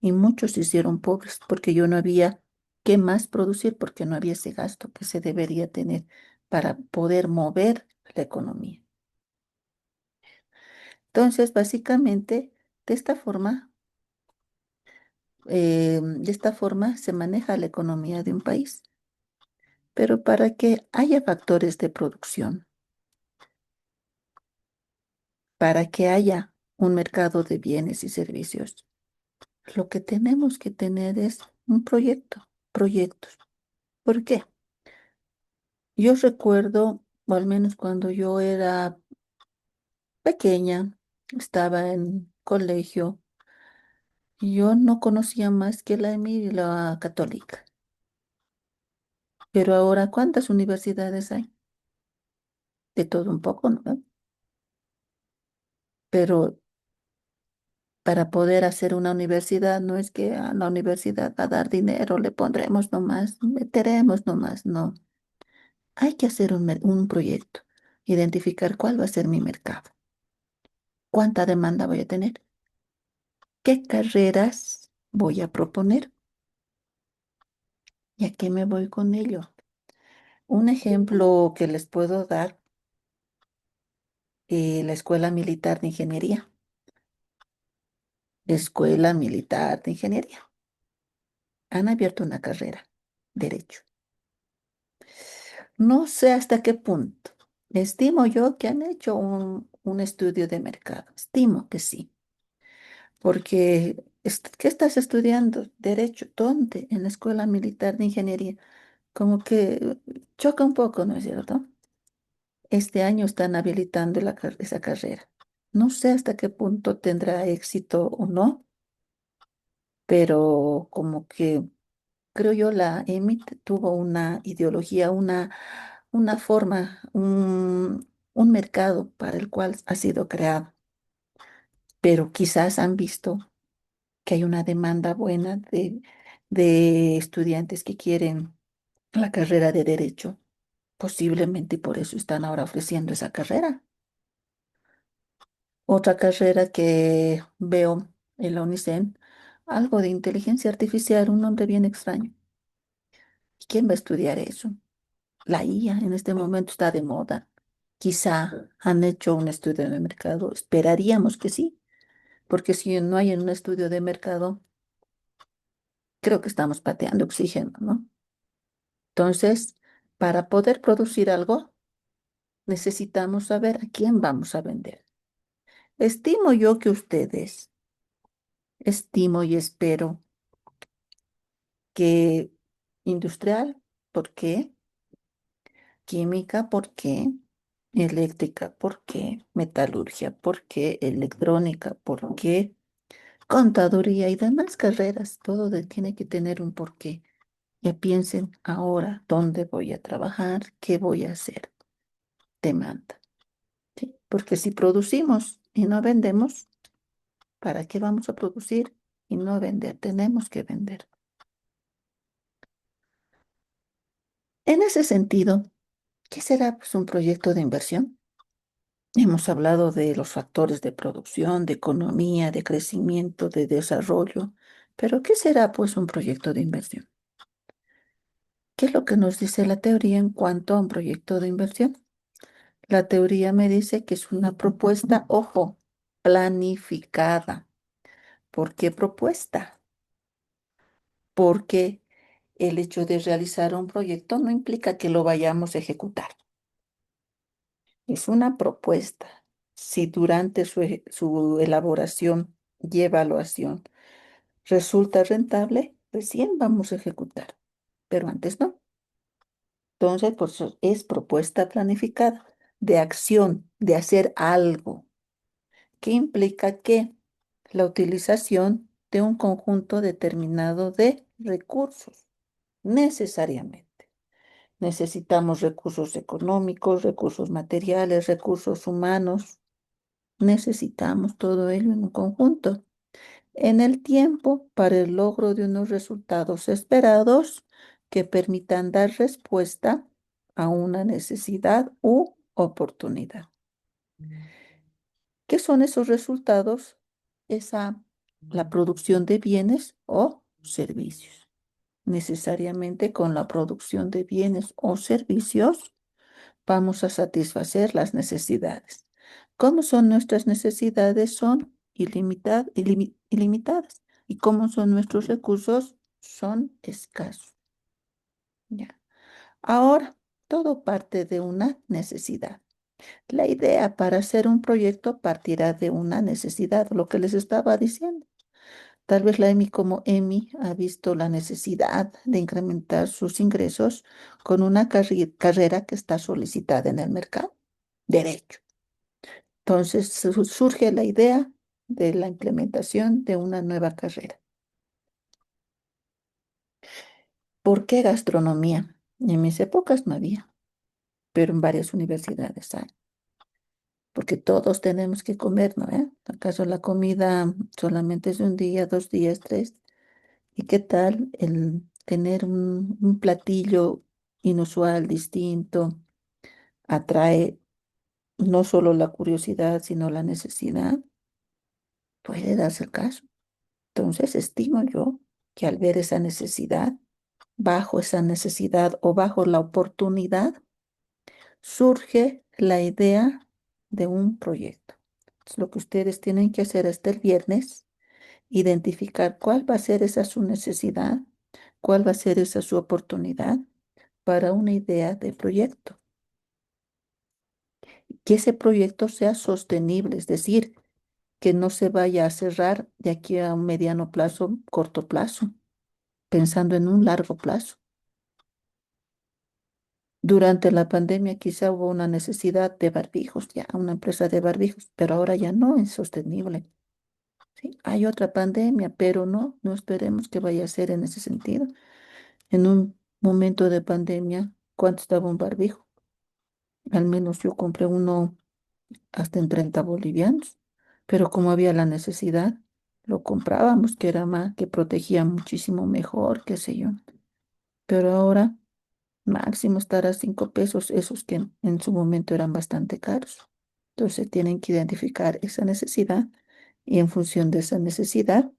y muchos se hicieron pobres porque yo no había qué más producir, porque no había ese gasto que se debería tener para poder mover la economía. Entonces, básicamente, de esta forma, de esta forma se maneja la economía de un país. Pero para que haya factores de producción, para que haya un mercado de bienes y servicios, lo que tenemos que tener es un proyecto, proyectos. ¿Por qué? Yo recuerdo, o al menos cuando yo era pequeña, estaba en colegio, Yo no conocía más que la EMI y la católica, pero ahora ¿cuántas universidades hay? De todo un poco, ¿no? Pero para poder hacer una universidad no es que a la universidad va a dar dinero, le pondremos nomás, meteremos nomás, no. Hay que hacer un proyecto, identificar cuál va a ser mi mercado, cuánta demanda voy a tener, qué carreras voy a proponer y a qué me voy con ello. Un ejemplo que les puedo dar, la Escuela Militar de Ingeniería. Escuela Militar de Ingeniería. Han abierto una carrera, Derecho. No sé hasta qué punto. Estimo yo que han hecho un estudio de mercado. Estimo que sí. Porque, ¿qué estás estudiando? Derecho. ¿Dónde? En la Escuela Militar de Ingeniería. Como que choca un poco, ¿no es cierto? Este año están habilitando esa carrera. No sé hasta qué punto tendrá éxito o no, pero como que creo yo la EMIT tuvo una ideología, una forma, un mercado para el cual ha sido creado, pero quizás han visto que hay una demanda buena de estudiantes que quieren la carrera de derecho. Posiblemente por eso están ahora ofreciendo esa carrera. Otra carrera que veo en la UNICEN, algo de inteligencia artificial, un nombre bien extraño. ¿Quién va a estudiar eso? La IA en este momento está de moda. Quizá han hecho un estudio de mercado. Esperaríamos que sí, porque si no hay un estudio de mercado, creo que estamos pateando oxígeno, ¿no? Entonces, para poder producir algo, necesitamos saber a quién vamos a vender. Estimo yo que ustedes, estimo y espero que industrial, ¿por qué? Química, ¿por qué? Eléctrica, ¿por qué? Metalurgia, ¿por qué? Electrónica, ¿por qué? Contaduría y demás carreras, todo tiene que tener un porqué. Ya piensen ahora dónde voy a trabajar, qué voy a hacer. Demanda, ¿sí? Porque si producimos y no vendemos, ¿para qué vamos a producir y no vender? Tenemos que vender. En ese sentido, ¿qué será pues, un proyecto de inversión? Hemos hablado de los factores de producción, de economía, de crecimiento, de desarrollo, pero ¿qué será pues un proyecto de inversión? ¿Qué es lo que nos dice la teoría en cuanto a un proyecto de inversión? La teoría me dice que es una propuesta, ojo, planificada. ¿Por qué propuesta? Porque el hecho de realizar un proyecto no implica que lo vayamos a ejecutar. Es una propuesta. Si durante su elaboración y evaluación resulta rentable, recién vamos a ejecutar, pero antes no. Entonces, por eso es propuesta planificada de acción, de hacer algo, que implica que la utilización de un conjunto determinado de recursos, necesariamente. Necesitamos recursos económicos, recursos materiales, recursos humanos. Necesitamos todo ello en un conjunto, en el tiempo para el logro de unos resultados esperados que permitan dar respuesta a una necesidad u oportunidad. ¿Qué son esos resultados? La producción de bienes o servicios. Necesariamente con la producción de bienes o servicios vamos a satisfacer las necesidades. ¿Cómo son nuestras necesidades? Son ilimitadas. ¿Y cómo son nuestros recursos? Son escasos. Ya. Ahora, todo parte de una necesidad. La idea para hacer un proyecto partirá de una necesidad, lo que les estaba diciendo. Tal vez la EMI como EMI ha visto la necesidad de incrementar sus ingresos con una carrera que está solicitada en el mercado. Derecho. Entonces surge la idea de la implementación de una nueva carrera. ¿Por qué gastronomía? En mis épocas no había, pero en varias universidades hay, porque todos tenemos que comer, ¿no? ¿Acaso la comida solamente es de un día, 2 días, tres? ¿Y qué tal el tener un platillo inusual, distinto, atrae no solo la curiosidad, sino la necesidad? Puede darse el caso. Entonces, estimo yo que al ver esa necesidad, bajo esa necesidad o bajo la oportunidad, surge la idea de un proyecto. Entonces, lo que ustedes tienen que hacer hasta el viernes, identificar cuál va a ser esa su necesidad, cuál va a ser esa su oportunidad para una idea de proyecto. Que ese proyecto sea sostenible, es decir, que no se vaya a cerrar de aquí a un mediano plazo, corto plazo, pensando en un largo plazo. Durante la pandemia quizá hubo una necesidad de barbijos, ya una empresa de barbijos, pero ahora ya no es sostenible. ¿Sí? Hay otra pandemia, pero no esperemos que vaya a ser en ese sentido. En un momento de pandemia, ¿cuánto estaba un barbijo? Al menos yo compré uno hasta en 30 bolivianos, pero como había la necesidad, lo comprábamos, que era más, que protegía muchísimo mejor, qué sé yo. Pero ahora máximo estará 5 pesos, esos que en su momento eran bastante caros. Entonces tienen que identificar esa necesidad y en función de esa necesidad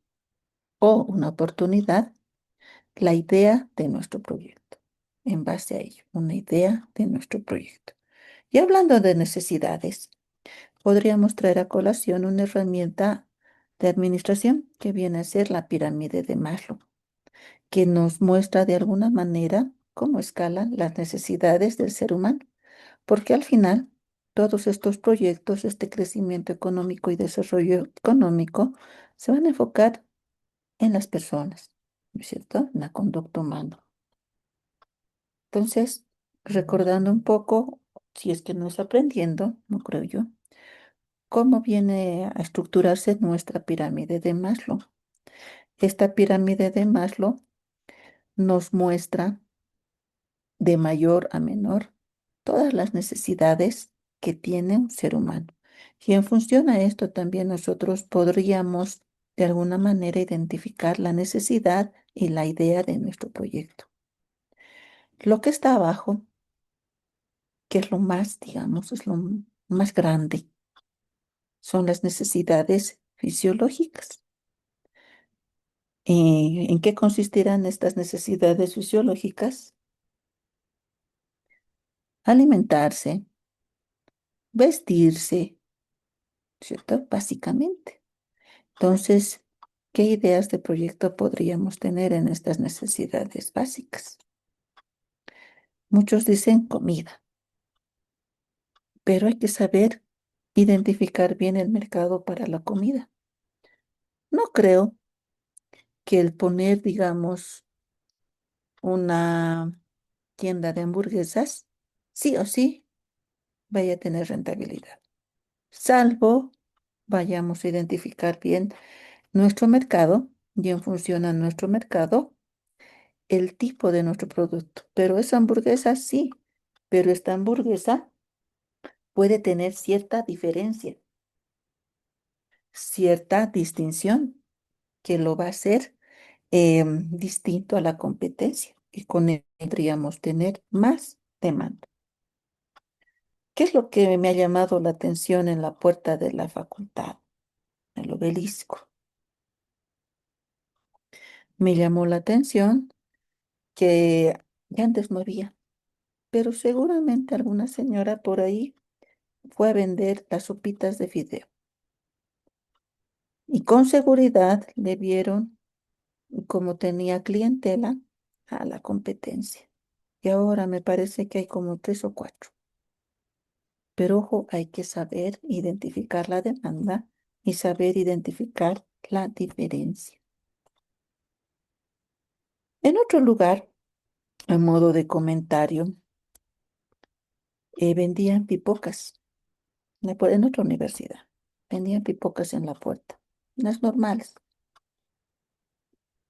o una oportunidad, la idea de nuestro proyecto. En base a ello, una idea de nuestro proyecto. Y hablando de necesidades, podríamos traer a colación una herramienta de administración que viene a ser la pirámide de Maslow, que nos muestra de alguna manera cómo escalan las necesidades del ser humano, porque al final todos estos proyectos, este crecimiento económico y desarrollo económico, se van a enfocar en las personas, ¿no es cierto? En la conducta humana. Entonces, recordando un poco, si es que no es aprendiendo, no creo yo, cómo viene a estructurarse nuestra pirámide de Maslow. Esta pirámide de Maslow nos muestra de mayor a menor todas las necesidades que tiene un ser humano. Y en función a esto también nosotros podríamos de alguna manera identificar la necesidad y la idea de nuestro proyecto. Lo que está abajo, que es lo más, digamos, es lo más grande, son las necesidades fisiológicas. ¿En qué consistirán estas necesidades fisiológicas? Alimentarse, vestirse, ¿cierto? Básicamente. Entonces, ¿qué ideas de proyecto podríamos tener en estas necesidades básicas? Muchos dicen comida, pero hay que saber identificar bien el mercado para la comida. No creo que el poner, digamos, una tienda de hamburguesas, sí o sí, vaya a tener rentabilidad, salvo vayamos a identificar bien nuestro mercado y en función a nuestro mercado, el tipo de nuestro producto. Pero esa hamburguesa sí, pero esta hamburguesa puede tener cierta diferencia, cierta distinción que lo va a hacer distinto a la competencia y con él podríamos tener más demanda. ¿Qué es lo que me ha llamado la atención en la puerta de la facultad, el obelisco? Me llamó la atención que ya antes no había, pero seguramente alguna señora por ahí fue a vender las sopitas de fideo y con seguridad le vieron como tenía clientela a la competencia. Y ahora me parece que hay como tres o cuatro. Pero ojo, hay que saber identificar la demanda y saber identificar la diferencia. En otro lugar, a modo de comentario, vendían pipocas en otra universidad. Vendían pipocas en la puerta. las normales.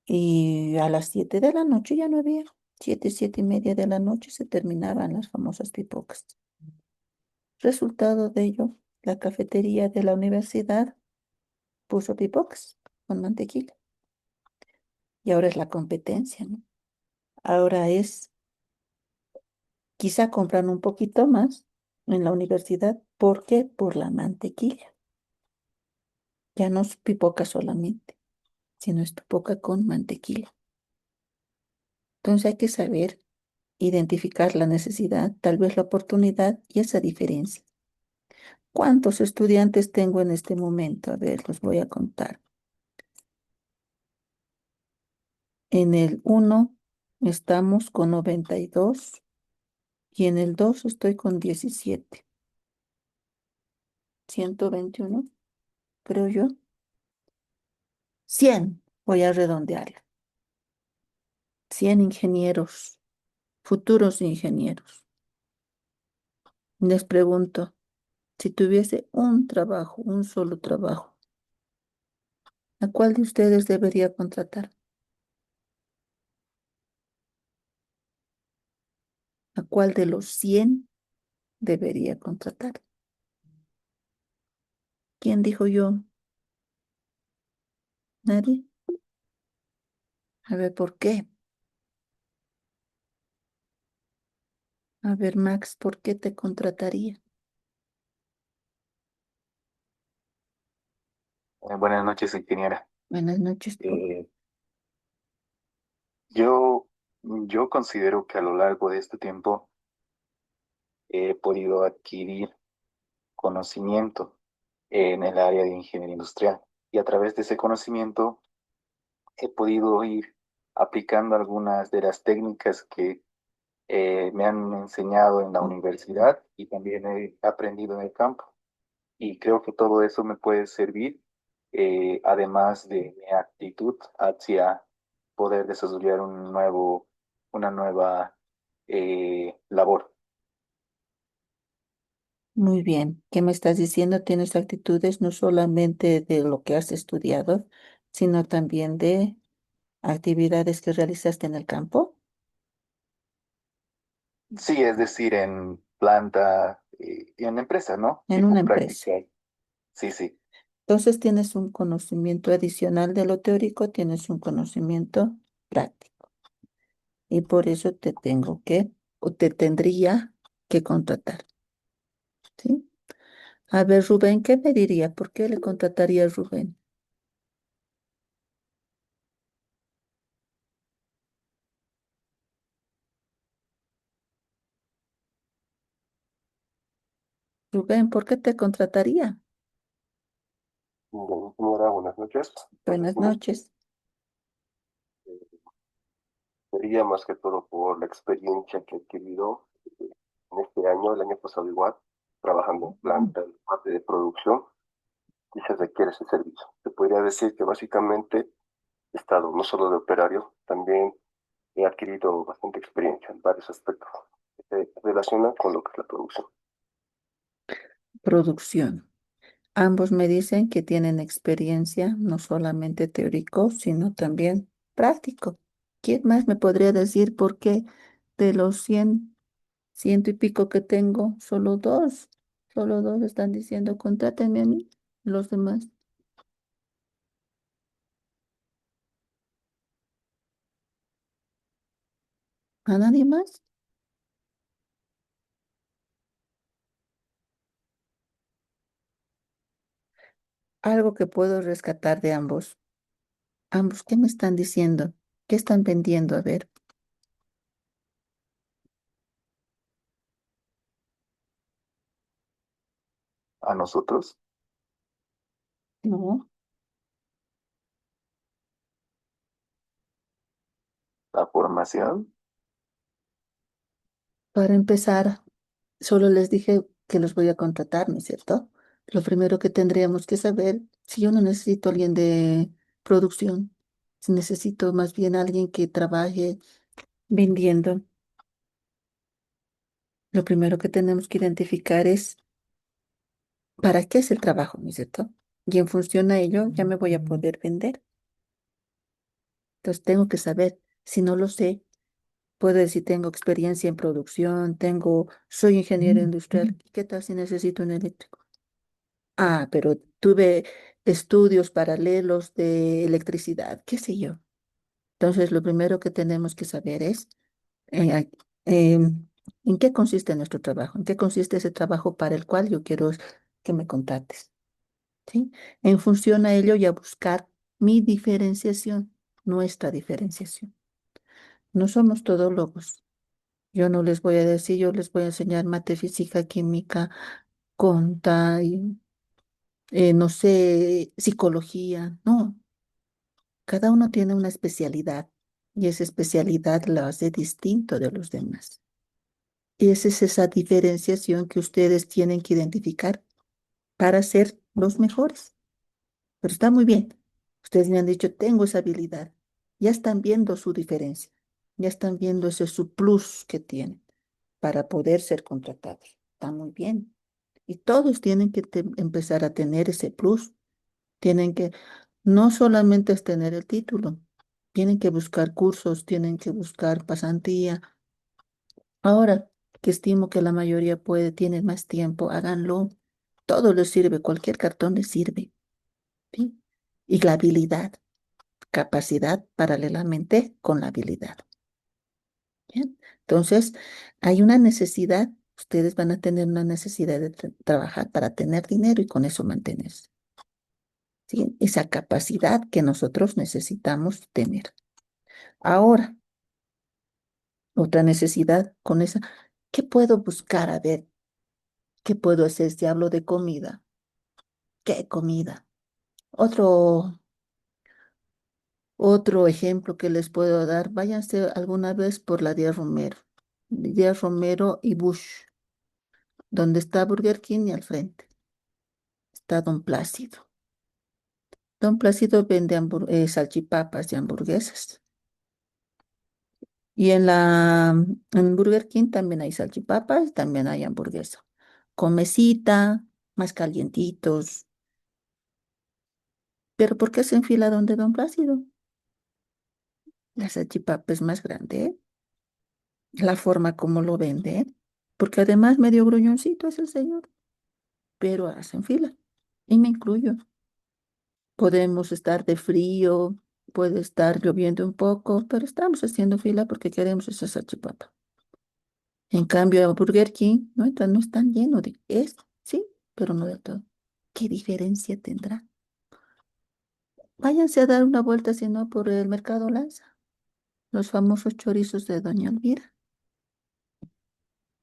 Y a las 7 de la noche ya no había. 7, 7:30 de la noche se terminaban las famosas pipocas. Resultado de ello, la cafetería de la universidad puso pipocas con mantequilla. Y ahora es la competencia, ¿no? Ahora es, quizá compran un poquito más en la universidad. ¿Por qué? Por la mantequilla. Ya no es pipoca solamente, sino es pipoca con mantequilla. Entonces hay que saber identificar la necesidad, tal vez la oportunidad y esa diferencia. ¿Cuántos estudiantes tengo en este momento? A ver, los voy a contar. En el uno estamos con 92 y en el 2 estoy con 17. 121, creo yo. 100, voy a redondearla. 100 ingenieros, futuros ingenieros. Les pregunto, si tuviese un trabajo, un solo trabajo, ¿a cuál de ustedes debería contratar? ¿A cuál de los 100 debería contratar? ¿Quién dijo yo? ¿Nadie? A ver, ¿por qué? A ver, Max, ¿por qué te contrataría? Buenas noches, ingeniera. Buenas noches. Eh, yo, yo considero que a lo largo de este tiempo he podido adquirir conocimiento en el área de ingeniería industrial y a través de ese conocimiento he podido ir aplicando algunas de las técnicas que me han enseñado en la universidad y también he aprendido en el campo. Y creo que todo eso me puede servir, además de mi actitud hacia poder desarrollar una nueva labor. Muy bien. ¿Qué me estás diciendo? Tienes actitudes no solamente de lo que has estudiado, sino también de actividades que realizaste en el campo, Sí, es decir, en planta y en empresa, ¿no? en una Tipo empresa. práctica. Sí, sí. Entonces tienes un conocimiento adicional de lo teórico, tienes un conocimiento práctico. Y por eso te tengo que, o te tendría que contratar. ¿Sí? A ver, Rubén, ¿qué me diría? ¿Por qué le contrataría a Rubén? Rubén, ¿por qué te contrataría? Bueno, señora, buenas noches. Buenas noches. Sería más que todo por la experiencia que he adquirido en este año, el año pasado igual, trabajando en planta, en parte de producción, y se requiere ese servicio. Se podría decir que básicamente he estado no solo de operario, también he adquirido bastante experiencia en varios aspectos que se relacionan con lo que es la producción. Producción. Ambos me dicen que tienen experiencia, no solamente teórico, sino también práctico. ¿Quién más me podría decir por qué de los 100, ciento y pico que tengo, solo dos están diciendo, contrátenme a mí, los demás, a nadie más? Algo que puedo rescatar de ambos. Ambos, ¿qué me están diciendo? ¿Qué están vendiendo? A ver, A nosotros, no. la formación, Para empezar, solo les dije que los voy a contratar, ¿no es cierto? Lo primero que tendríamos que saber, si yo no necesito alguien de producción, si necesito más bien alguien que trabaje vendiendo, lo primero que tenemos que identificar es para qué es el trabajo, ¿no es cierto? y en función a ello ya me voy a poder vender. Entonces tengo que saber, si no lo sé, puedo decir tengo experiencia en producción, soy ingeniero industrial. ¿Y qué tal si necesito un eléctrico? Ah, pero tuve estudios paralelos de electricidad, qué sé yo. Entonces, lo primero que tenemos que saber es eh, a- em, en qué consiste nuestro trabajo, en qué consiste ese trabajo para el cual yo quiero que me contactes, ¿sí? En función a ello y a buscar mi diferenciación, nuestra diferenciación. No somos todólogos. Yo no les voy a decir, yo les voy a enseñar mate, física, química, conta, y, no sé, psicología. No, cada uno tiene una especialidad y esa especialidad la hace distinto de los demás. Y esa es esa diferenciación que ustedes tienen que identificar para ser los mejores. Pero está muy bien. Ustedes me han dicho, tengo esa habilidad. Ya están viendo su diferencia. Ya están viendo ese su plus que tienen para poder ser contratados. Está muy bien. Y todos tienen que empezar a tener ese plus. Tienen que, no solamente es tener el título, tienen que buscar cursos, tienen que buscar pasantía. Ahora que estimo que la mayoría puede, tiene más tiempo, háganlo. Todo les sirve, cualquier cartón les sirve, ¿sí? Y la habilidad, capacidad paralelamente con la habilidad. ¿Bien? Entonces, hay una necesidad, ustedes van a tener una necesidad de trabajar para tener dinero y con eso mantenerse. ¿Sí? Esa capacidad que nosotros necesitamos tener. Ahora, otra necesidad con esa, ¿qué puedo buscar? A ver, ¿qué puedo hacer si hablo de comida? ¿Qué comida? Otro, otro ejemplo que les puedo dar, váyanse alguna vez por la Díaz Romero. Díaz Romero y Bush, donde está Burger King y al frente está Don Plácido. Don Plácido vende salchipapas y hamburguesas. Y en Burger King también hay salchipapas, también hay hamburguesa. Con mesita, más calientitos. ¿Pero por qué se enfila donde Don Plácido? La salchipapa es más grande, ¿eh? La forma como lo vende, ¿eh? Porque además medio gruñoncito es el señor, pero hacen fila. Y me incluyo. Podemos estar de frío, puede estar lloviendo un poco, pero estamos haciendo fila porque queremos esa salchipapa. En cambio, a Burger King no es tan lleno de... Es, sí, pero no del todo. ¿Qué diferencia tendrá? Váyanse a dar una vuelta, si no, por el Mercado Lanza, los famosos chorizos de Doña Elvira.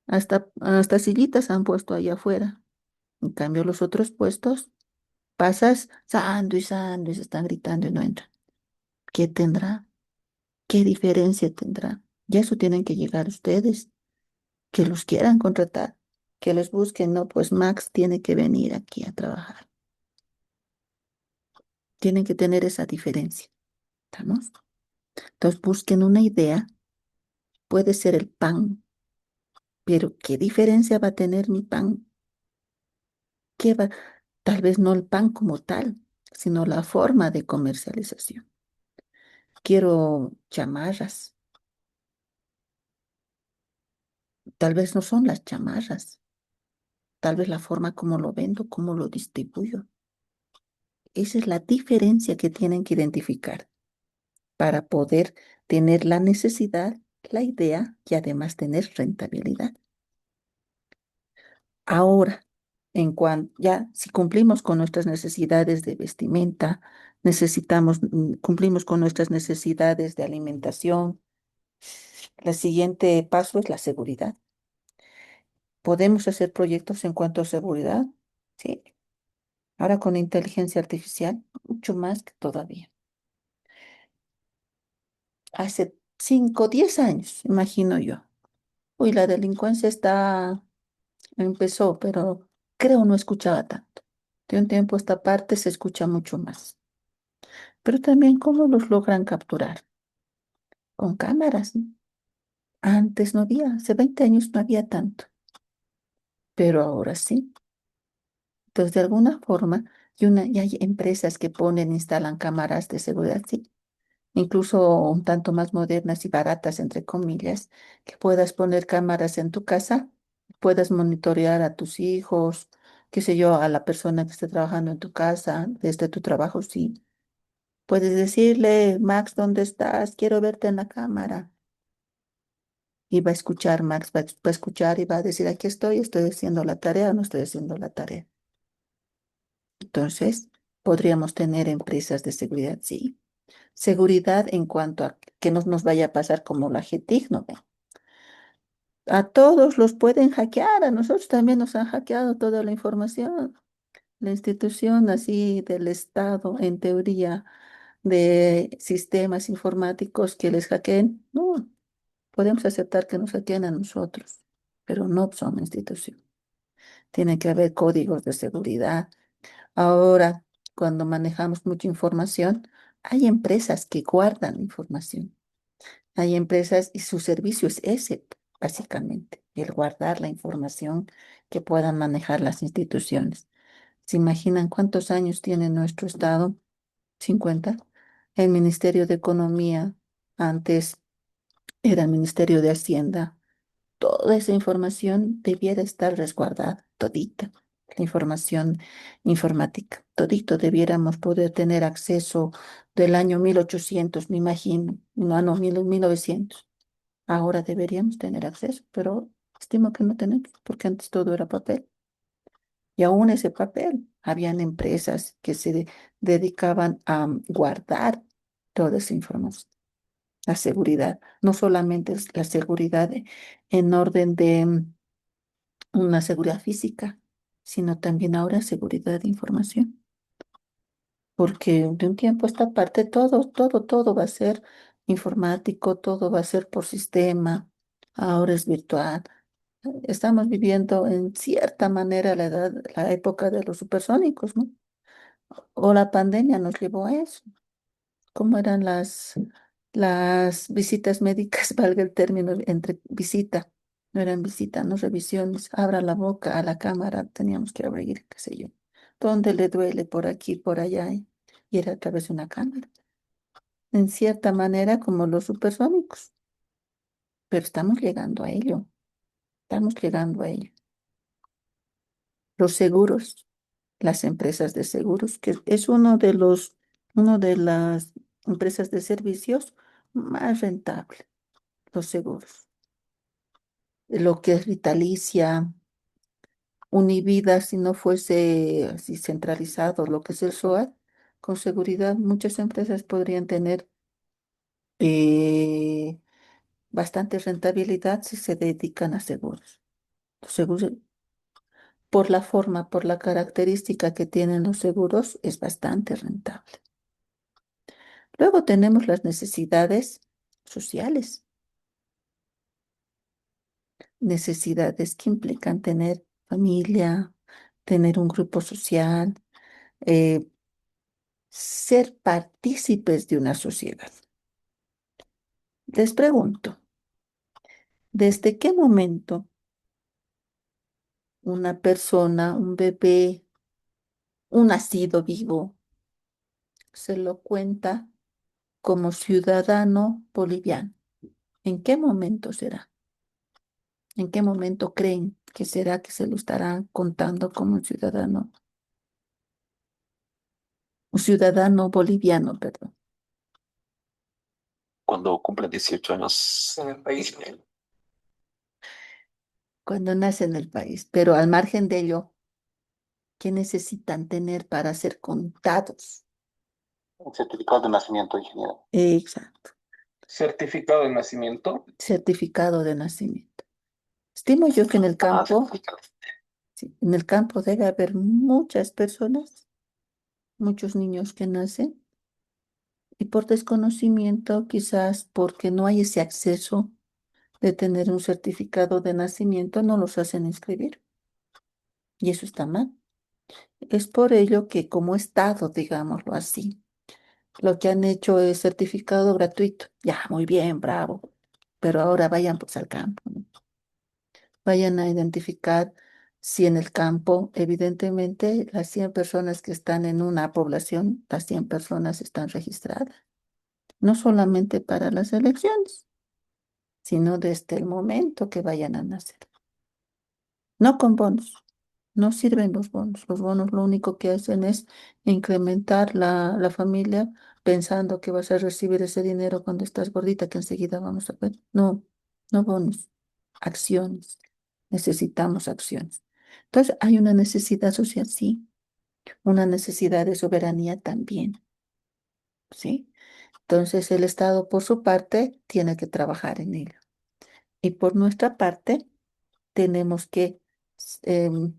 Hasta sillitas han puesto allá afuera. En cambio, los otros puestos, pasas, sándwich, sándwich, están gritando y no entran. ¿Qué tendrá? ¿Qué diferencia tendrá? Y eso tienen que llegar ustedes, que los quieran contratar, que les busquen. No, pues Max tiene que venir aquí a trabajar. Tienen que tener esa diferencia. ¿Estamos? Entonces busquen una idea. Puede ser el pan, pero ¿qué diferencia va a tener mi pan? ¿Qué va? Tal vez no el pan como tal, sino la forma de comercialización. Quiero chamarras. Tal vez no son las chamarras. Tal vez la forma como lo vendo, cómo lo distribuyo. Esa es la diferencia que tienen que identificar para poder tener la necesidad, la idea y además tener rentabilidad. Ahora, en cuanto ya si cumplimos con nuestras necesidades de vestimenta, cumplimos con nuestras necesidades de alimentación, el siguiente paso es la seguridad. ¿Podemos hacer proyectos en cuanto a seguridad? Sí. Ahora con inteligencia artificial, mucho más que todavía. Hace 5, 10 años, imagino yo. Uy, la delincuencia empezó, pero creo no escuchaba tanto. De un tiempo a esta parte se escucha mucho más. Pero también cómo los logran capturar con cámaras, ¿no? Antes no había, hace 20 años no había tanto, pero ahora sí. Entonces, de alguna forma, Y hay empresas que ponen, instalan cámaras de seguridad, sí, incluso un tanto más modernas y baratas, entre comillas, que puedas poner cámaras en tu casa, puedas monitorear a tus hijos, qué sé yo, a la persona que esté trabajando en tu casa, desde tu trabajo, sí. Puedes decirle, Max, ¿dónde estás? Quiero verte en la cámara. Y va a escuchar, Max va a escuchar y va a decir, aquí estoy haciendo la tarea o no estoy haciendo la tarea. Entonces, podríamos tener empresas de seguridad, sí. Seguridad en cuanto a que no nos vaya a pasar como la GTIC, ¿no ve? A todos los pueden hackear, a nosotros también nos han hackeado toda la información. La institución así del Estado, en teoría, de sistemas informáticos que les hackeen, no, podemos aceptar que nos hackeen a nosotros, pero no son una institución. Tiene que haber códigos de seguridad. Ahora, cuando manejamos mucha información, hay empresas que guardan información. Hay empresas y su servicio es ese, básicamente, el guardar la información que puedan manejar las instituciones. ¿Se imaginan cuántos años tiene nuestro Estado? 50. El Ministerio de Economía, antes era el Ministerio de Hacienda. Toda esa información debiera estar resguardada, todita. La información informática, todito debiéramos poder tener acceso del año 1800, me imagino, no, no, 1900. Ahora deberíamos tener acceso, pero estimo que no tenemos, porque antes todo era papel. Y aún ese papel, habían empresas que dedicaban a guardar toda esa información. La seguridad, no solamente es la seguridad en orden de una seguridad física, sino también ahora seguridad de información. Porque de un tiempo a esta parte todo va a ser informático, todo va a ser por sistema, ahora es virtual. Estamos viviendo en cierta manera la época de los supersónicos, ¿no? O la pandemia nos llevó a eso. ¿Cómo eran las visitas médicas, valga el término, entre visita? No eran visitas, no revisiones. Abra la boca a la cámara, teníamos que abrir, qué sé yo. ¿Dónde le duele? Por aquí, por allá. Y era a través de una cámara. En cierta manera, como los supersónicos. Pero estamos llegando a ello. Estamos llegando a ello. Los seguros, las empresas de seguros, que es uno de las empresas de servicios más rentable, los seguros. Lo que es Vitalicia, Univida, si no fuese así centralizado, lo que es el SOAT, con seguridad muchas empresas podrían tener eh, bastante rentabilidad si se dedican a seguros. Los seguros, por la forma, por la característica que tienen los seguros, es bastante rentable. Luego tenemos las necesidades sociales, necesidades que implican tener familia, tener un grupo social, eh, ser partícipes de una sociedad. Les pregunto, ¿desde qué momento una persona, un bebé, un nacido vivo, se lo cuenta como ciudadano boliviano? ¿En qué momento será? ¿En qué momento creen que será que se lo estarán contando como un ciudadano boliviano, perdón? Cuando cumplen 18 años en el país. Cuando nace en el país, pero al margen de ello, ¿qué necesitan tener para ser contados? El certificado de nacimiento, ingeniero. Exacto, Certificado de nacimiento. certificado de nacimiento. Estimo yo que en el campo, Certificado. sí, en el campo debe haber muchas personas, muchos niños que nacen y por desconocimiento, quizás porque no hay ese acceso de tener un certificado de nacimiento, no los hacen inscribir. Y eso está mal. Es por ello que como Estado, digámoslo así, lo que han hecho es certificado gratuito. Ya, muy bien, bravo. Pero ahora vayan pues al campo, ¿no? Vayan a identificar Si en el campo, evidentemente, las 100 personas que están en una población, las 100 personas están registradas, no solamente para las elecciones, sino desde el momento que vayan a nacer. No con bonos, no sirven los bonos. Los bonos lo único que hacen es incrementar la familia pensando que vas a recibir ese dinero cuando estás gordita, que enseguida vamos a ver. No, no bonos, acciones. Necesitamos acciones. Entonces, hay una necesidad social, sí, una necesidad de soberanía también, ¿sí? Entonces, el Estado, por su parte, tiene que trabajar en ello. Y por nuestra parte, tenemos que em,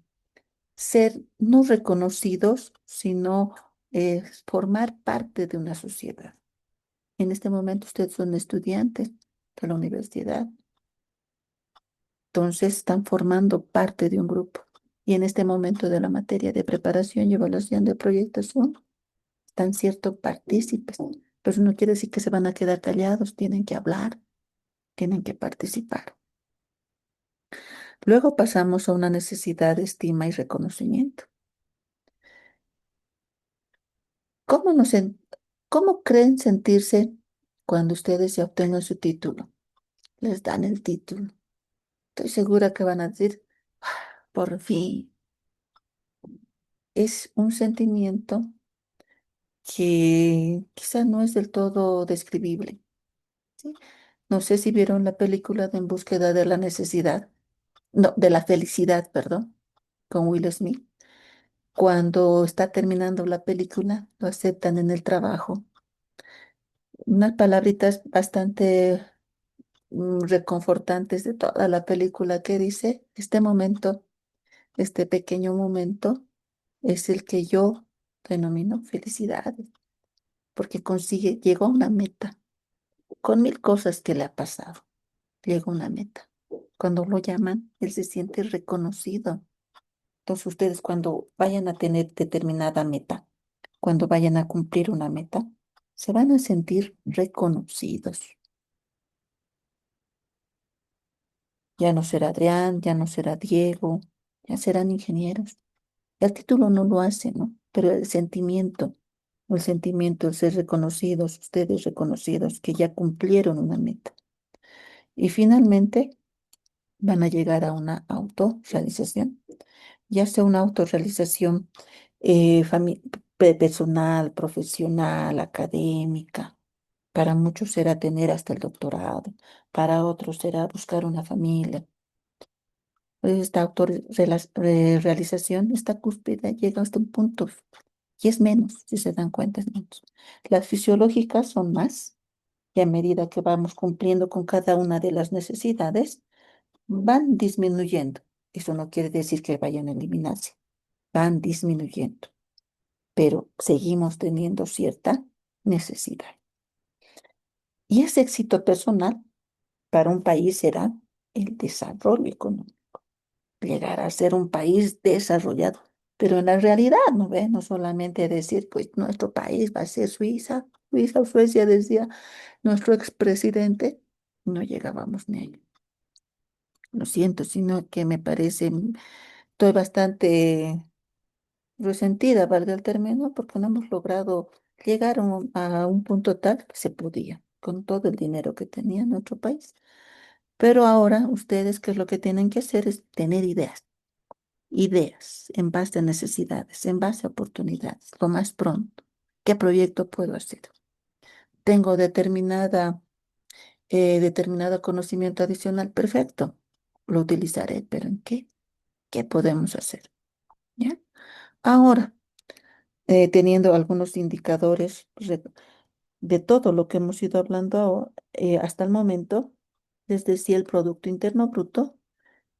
ser no reconocidos, sino formar parte de una sociedad. En este momento ustedes son estudiantes de la universidad, entonces están formando parte de un grupo. Y en este momento de la materia de preparación y evaluación de proyectos están ciertos partícipes, pero eso no quiere decir que se van a quedar callados, tienen que hablar, tienen que participar. Luego pasamos a una necesidad de estima y reconocimiento. ¿Cómo, cómo creen sentirse cuando ustedes ya obtengan su título? Les dan el título. Estoy segura que van a decir, "Ah, por fin". Es un sentimiento que quizá no es del todo describible, ¿sí? No sé si vieron la película de En búsqueda de la necesidad, no, de la felicidad, perdón, con Will Smith. Cuando está terminando la película, lo aceptan en el trabajo. Unas palabritas bastante reconfortantes de toda la película que dice, este momento, este pequeño momento, es el que yo denomino felicidad, porque consigue, llegó a una meta, con mil cosas que le ha pasado, llegó a una meta. Cuando lo llaman, él se siente reconocido. Entonces ustedes cuando vayan a tener determinada meta, cuando vayan a cumplir una meta, se van a sentir reconocidos. Ya no será Adrián, ya no será Diego, ya serán ingenieros. El título no lo hace, ¿no? Pero el sentimiento, el ser reconocidos, ustedes reconocidos, que ya cumplieron una meta. Y finalmente van a llegar a una autorrealización, ya sea una autorrealización personal, profesional, académica. Para muchos será tener hasta el doctorado, para otros será buscar una familia. Esta autorrealización, esta cúspide llega hasta un punto y es menos, si se dan cuenta, es menos. Las fisiológicas son más y a medida que vamos cumpliendo con cada una de las necesidades, van disminuyendo. Eso no quiere decir que vayan a eliminarse, van disminuyendo, pero seguimos teniendo cierta necesidad. Y ese éxito personal para un país será el desarrollo económico, llegar a ser un país desarrollado. Pero en la realidad, ¿no ve? No solamente decir, pues nuestro país va a ser Suiza, Suiza o Suecia, decía nuestro expresidente, no llegábamos ni ahí. Lo siento, sino que me parece, estoy bastante resentida, valga el término, porque no hemos logrado llegar a un punto tal que se podía, con todo el dinero que tenía nuestro país. Pero ahora ustedes, ¿qué es lo que tienen que hacer? Es tener ideas, ideas en base a necesidades, en base a oportunidades, lo más pronto. ¿Qué proyecto puedo hacer? Tengo determinado conocimiento adicional, perfecto, lo utilizaré, pero ¿en qué? ¿Qué podemos hacer? ¿Ya? Ahora, teniendo algunos indicadores de todo lo que hemos ido hablando hasta el momento, les decía el Producto Interno Bruto,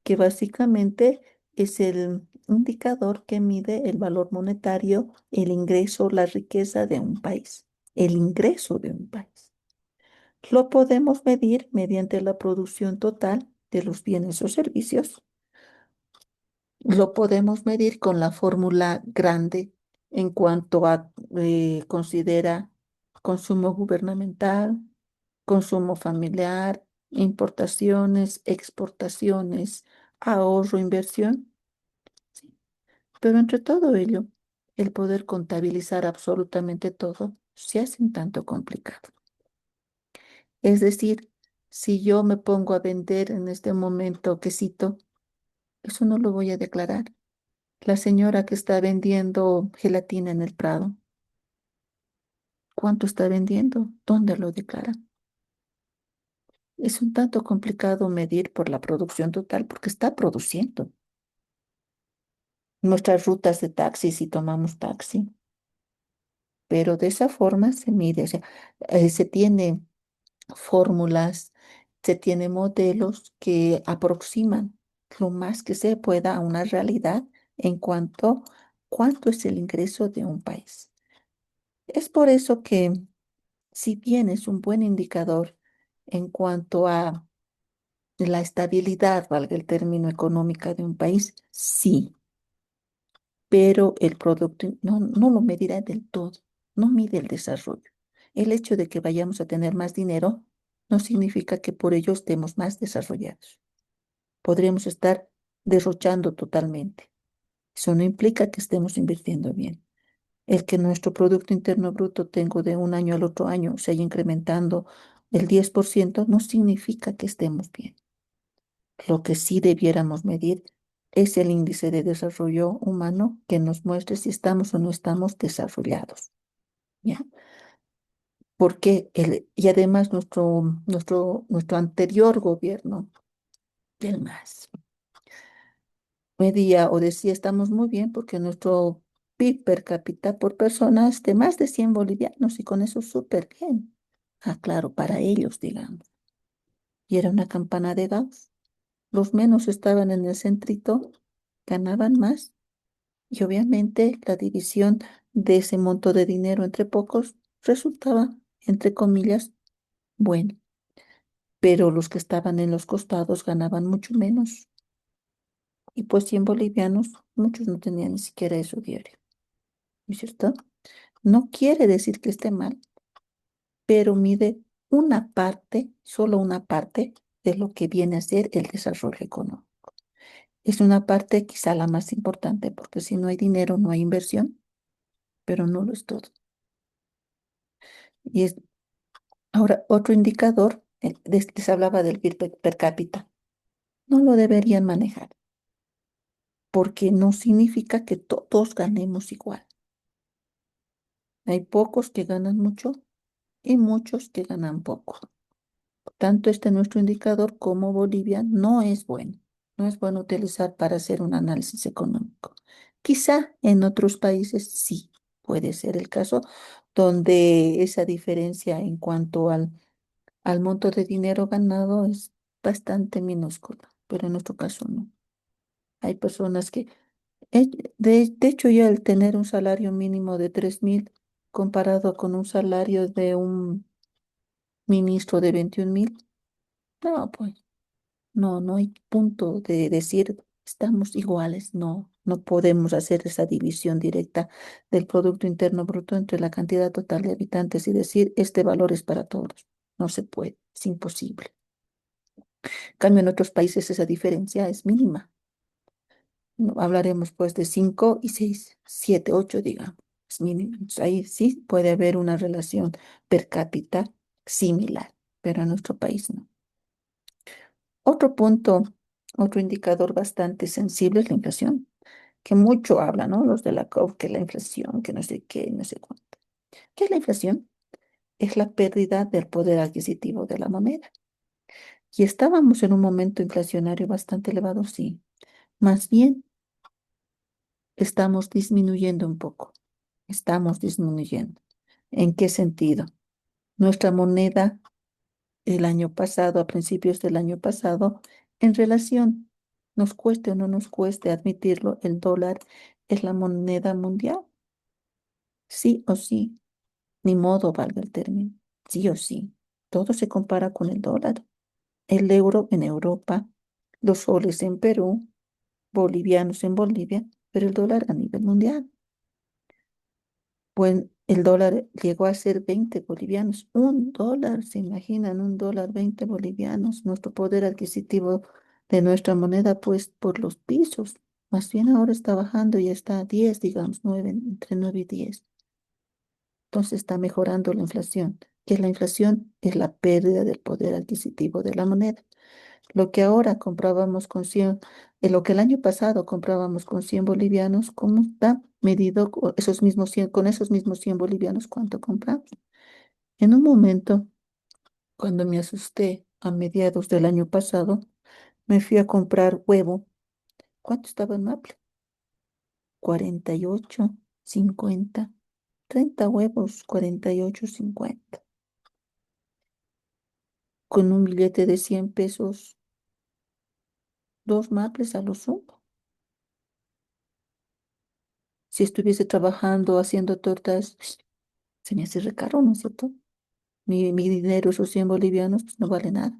que básicamente es el indicador que mide el valor monetario, el ingreso, la riqueza de un país, el ingreso de un país. Lo podemos medir mediante la producción total de los bienes o servicios. Lo podemos medir con la fórmula grande en cuanto a considera consumo gubernamental, consumo familiar, importaciones, exportaciones, ahorro, inversión. Pero entre todo ello, el poder contabilizar absolutamente todo se hace un tanto complicado. Es decir, si yo me pongo a vender en este momento quesito, eso no lo voy a declarar. La señora que está vendiendo gelatina en el Prado, ¿cuánto está vendiendo? ¿Dónde lo declara? Es un tanto complicado medir por la producción total porque está produciendo. Nuestras rutas de taxi, si tomamos taxi, pero de esa forma se mide, o sea, se tiene fórmulas, se tiene modelos que aproximan lo más que se pueda a una realidad en cuanto cuánto es el ingreso de un país. Es por eso que si bien es un buen indicador en cuanto a la estabilidad, valga el término económica de un país, sí, pero el no lo medirá del todo, no mide el desarrollo. El hecho de que vayamos a tener más dinero no significa que por ello estemos más desarrollados. Podríamos estar derrochando totalmente. Eso no implica que estemos invirtiendo bien. El que nuestro Producto Interno Bruto tengo de un año al otro año se haya incrementando el 10% no significa que estemos bien. Lo que sí debiéramos medir es el índice de desarrollo humano que nos muestre si estamos o no estamos desarrollados, ¿ya? Y además nuestro anterior gobierno, el MAS, medía o decía estamos muy bien porque nuestro PIB per cápita por persona es de más de 100 bolivianos y con eso súper bien. Ah, claro, para ellos, digamos. Y era una campana de Gauss. Los menos estaban en el centrito, ganaban más. Y obviamente la división de ese monto de dinero entre pocos resultaba, entre comillas, bueno. Pero los que estaban en los costados ganaban mucho menos. Y pues 100 bolivianos, muchos no tenían ni siquiera eso diario. ¿No es cierto? No quiere decir que esté mal, pero mide una parte, solo una parte de lo que viene a ser el desarrollo económico. Es una parte quizá la más importante, porque si no hay dinero, no hay inversión, pero no lo es todo. Y es ahora otro indicador, les hablaba del PIB per cápita. No lo deberían manejar, porque no significa que todos ganemos igual. Hay pocos que ganan mucho y muchos que ganan poco. Tanto este nuestro indicador como Bolivia no es bueno. No es bueno utilizar para hacer un análisis económico. Quizá en otros países sí puede ser el caso, donde esa diferencia en cuanto al monto de dinero ganado es bastante minúscula, pero en nuestro caso no. Hay personas que, eh, de hecho, ya el tener un salario mínimo de 3.000 comparado con un salario de un ministro de 21.000, no, pues. No, no hay punto de decir estamos iguales. No, no podemos hacer esa división directa del Producto Interno Bruto entre la cantidad total de habitantes y decir este valor es para todos. No se puede, es imposible. En cambio, en otros países esa diferencia es mínima. No, hablaremos pues de 5 y 6, 7, 8, digamos. Es mínima. Entonces, ahí sí puede haber una relación per cápita similar, pero en nuestro país no. Otro punto, otro indicador bastante sensible es la inflación, que mucho habla, ¿no? Los de la COF, que la inflación, que no sé qué, no sé cuánto. ¿Qué es la inflación? Es la pérdida del poder adquisitivo de la moneda. Y estábamos en un momento inflacionario bastante elevado, sí. Más bien, estamos disminuyendo un poco. Estamos disminuyendo. ¿En qué sentido? Nuestra moneda el año pasado, a principios del año pasado, en relación, nos cueste o no nos cueste admitirlo, el dólar es la moneda mundial, sí o sí, ni modo valga el término, sí o sí, todo se compara con el dólar, el euro en Europa, los soles en Perú, bolivianos en Bolivia, pero el dólar a nivel mundial. Pues el dólar llegó a ser 20 bolivianos. Un dólar, ¿se imaginan? Un dólar, 20 bolivianos. Nuestro poder adquisitivo de nuestra moneda, pues por los pisos. Más bien ahora está bajando y está a 10, digamos, 9, entre 9 y 10. Entonces está mejorando la inflación. ¿Qué es la inflación? Es la pérdida del poder adquisitivo de la moneda. Lo que ahora comprábamos con 100, lo que el año pasado comprábamos con 100 bolivianos, ¿cómo está medido esos mismos 100, con esos mismos 100 bolivianos? ¿Cuánto compramos? En un momento, cuando me asusté a mediados del año pasado, me fui a comprar huevo. ¿Cuánto estaba en Maple? 48, 50, 30 huevos, 48, 50. Con un billete de 100 pesos, dos Maples a lo sumo. Si estuviese trabajando haciendo tortas, se me hace recaro, ¿no es cierto? Mi dinero, esos 100 bolivianos, pues no vale nada.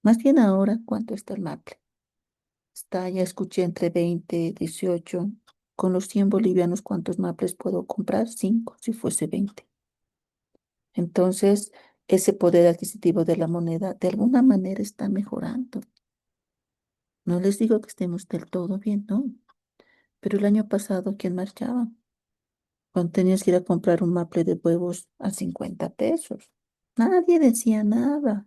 Más bien ahora, ¿cuánto está el Maple? Está, ya escuché, entre 20, 18. Con los 100 bolivianos, ¿cuántos Maples puedo comprar? 5, si fuese 20. Entonces, ese poder adquisitivo de la moneda de alguna manera está mejorando. No les digo que estemos del todo bien, no. Pero el año pasado, ¿quién marchaba? Cuando tenías que ir a comprar un maple de huevos a 50 pesos. Nadie decía nada.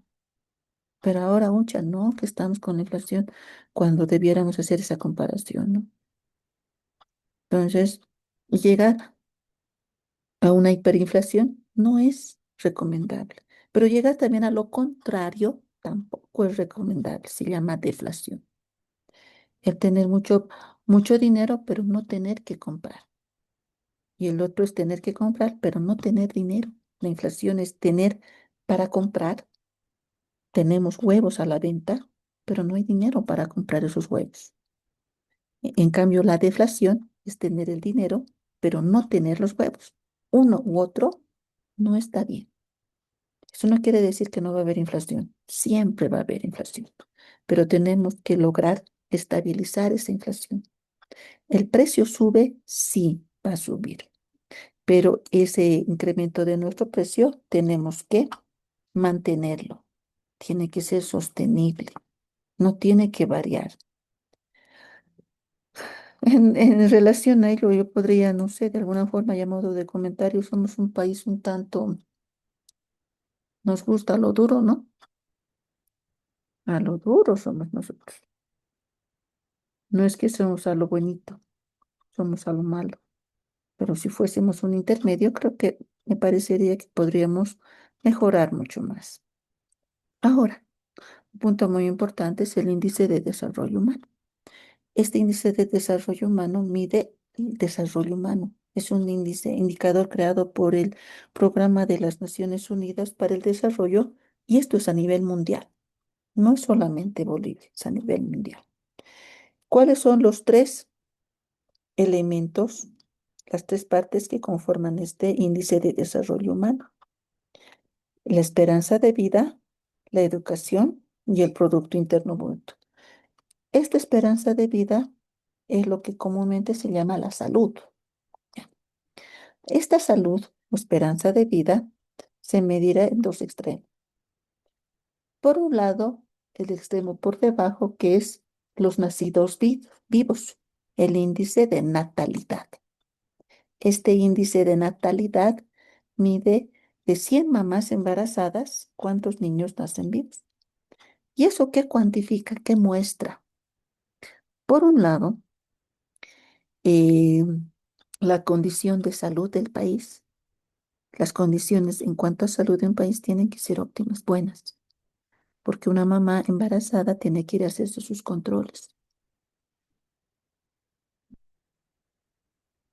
Pero ahora, mucha, no, que estamos con la inflación, cuando debiéramos hacer esa comparación, ¿no? Entonces, llegar a una hiperinflación no es recomendable. Pero llegar también a lo contrario tampoco es recomendable. Se llama deflación. El tener mucho, mucho dinero, pero no tener que comprar. Y el otro es tener que comprar, pero no tener dinero. La inflación es tener para comprar. Tenemos huevos a la venta, pero no hay dinero para comprar esos huevos. En cambio, la deflación es tener el dinero, pero no tener los huevos. Uno u otro no está bien. Eso no quiere decir que no va a haber inflación. Siempre va a haber inflación, pero tenemos que lograr estabilizar esa inflación. El precio sube, sí, va a subir, pero ese incremento de nuestro precio tenemos que mantenerlo. Tiene que ser sostenible, no tiene que variar. En relación a ello, yo podría, no sé, de alguna forma, ya modo de comentario, somos un país un tanto, nos gusta lo duro, ¿no? A lo duro somos nosotros. No es que somos a lo bonito, somos a lo malo. Pero si fuésemos un intermedio, creo que me parecería que podríamos mejorar mucho más. Ahora, un punto muy importante es el índice de desarrollo humano. Este índice de desarrollo humano mide el desarrollo humano. Es un índice, indicador creado por el Programa de las Naciones Unidas para el Desarrollo, y esto es a nivel mundial. No es solamente Bolivia, es a nivel mundial. ¿Cuáles son los tres elementos, las tres partes que conforman este índice de desarrollo humano? La esperanza de vida, la educación y el Producto Interno Bruto. Esta esperanza de vida es lo que comúnmente se llama la salud. Esta salud o esperanza de vida se medirá en dos extremos. Por un lado, el extremo por debajo, que es los nacidos vivos, el índice de natalidad. Este índice de natalidad mide de 100 mamás embarazadas, cuántos niños nacen vivos. ¿Y eso qué cuantifica? ¿Qué muestra? Por un lado, eh, la condición de salud del país. Las condiciones en cuanto a salud de un país tienen que ser óptimas, buenas, porque una mamá embarazada tiene que ir a hacerse sus controles.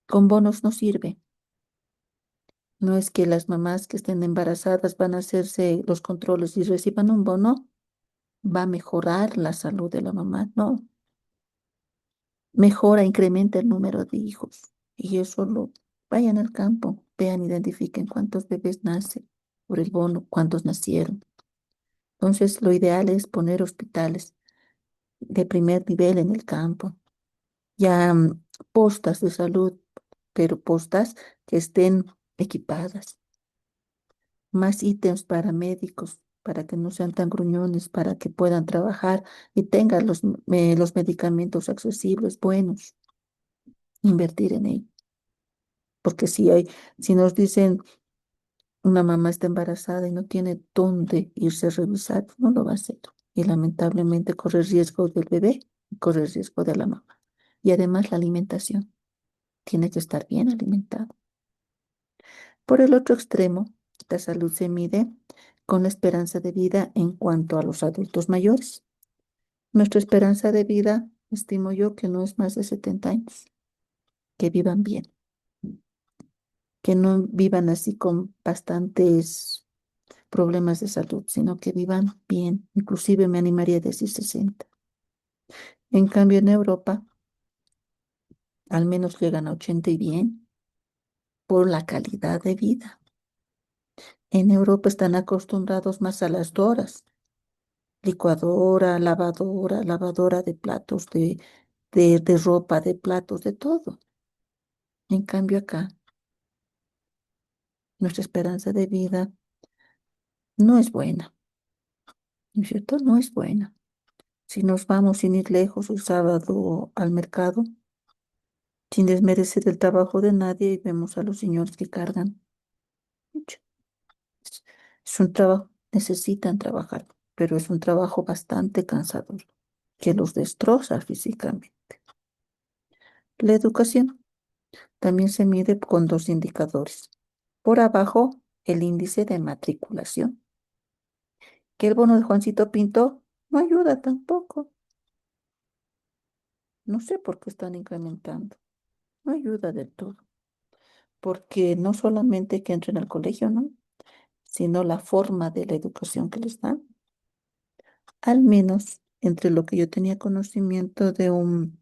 Con bonos no sirve. No es que las mamás que estén embarazadas van a hacerse los controles y reciban un bono, va a mejorar la salud de la mamá. No, mejora, incrementa el número de hijos. Y eso lo vayan al campo, vean, identifiquen cuántos bebés nacen por el bono, cuántos nacieron. Entonces, lo ideal es poner hospitales de primer nivel en el campo, ya postas de salud, pero postas que estén equipadas, más ítems para médicos, para que no sean tan gruñones, para que puedan trabajar y tengan los medicamentos accesibles, buenos, invertir en ello. Porque si nos dicen una mamá está embarazada y no tiene dónde irse a revisar, pues no lo va a hacer. Y lamentablemente corre riesgo del bebé y corre riesgo de la mamá. Y además la alimentación tiene que estar bien alimentado. Por el otro extremo, la salud se mide con la esperanza de vida en cuanto a los adultos mayores. Nuestra esperanza de vida, estimo yo, que no es más de 70 años, que vivan bien, que no vivan así con bastantes problemas de salud, sino que vivan bien, inclusive me animaría a decir 60. En cambio, en Europa, al menos llegan a 80 y bien por la calidad de vida. En Europa están acostumbrados más a las horas, licuadora, lavadora de platos, de ropa, de platos, de todo. En cambio, acá, nuestra esperanza de vida no es buena, ¿no es cierto? No es buena. Si nos vamos sin ir lejos el sábado al mercado, sin desmerecer el trabajo de nadie, y vemos a los señores que cargan. Pucha, Es es un trabajo, necesitan trabajar, pero es un trabajo bastante cansador, que los destroza físicamente. La educación también se mide con dos indicadores. Por abajo, el índice de matriculación, que el bono de Juancito Pinto no ayuda tampoco. No sé por qué están incrementando. No ayuda del todo, porque no solamente que entren al colegio, ¿no? Sino la forma de la educación que les dan. Al menos entre lo que yo tenía conocimiento de un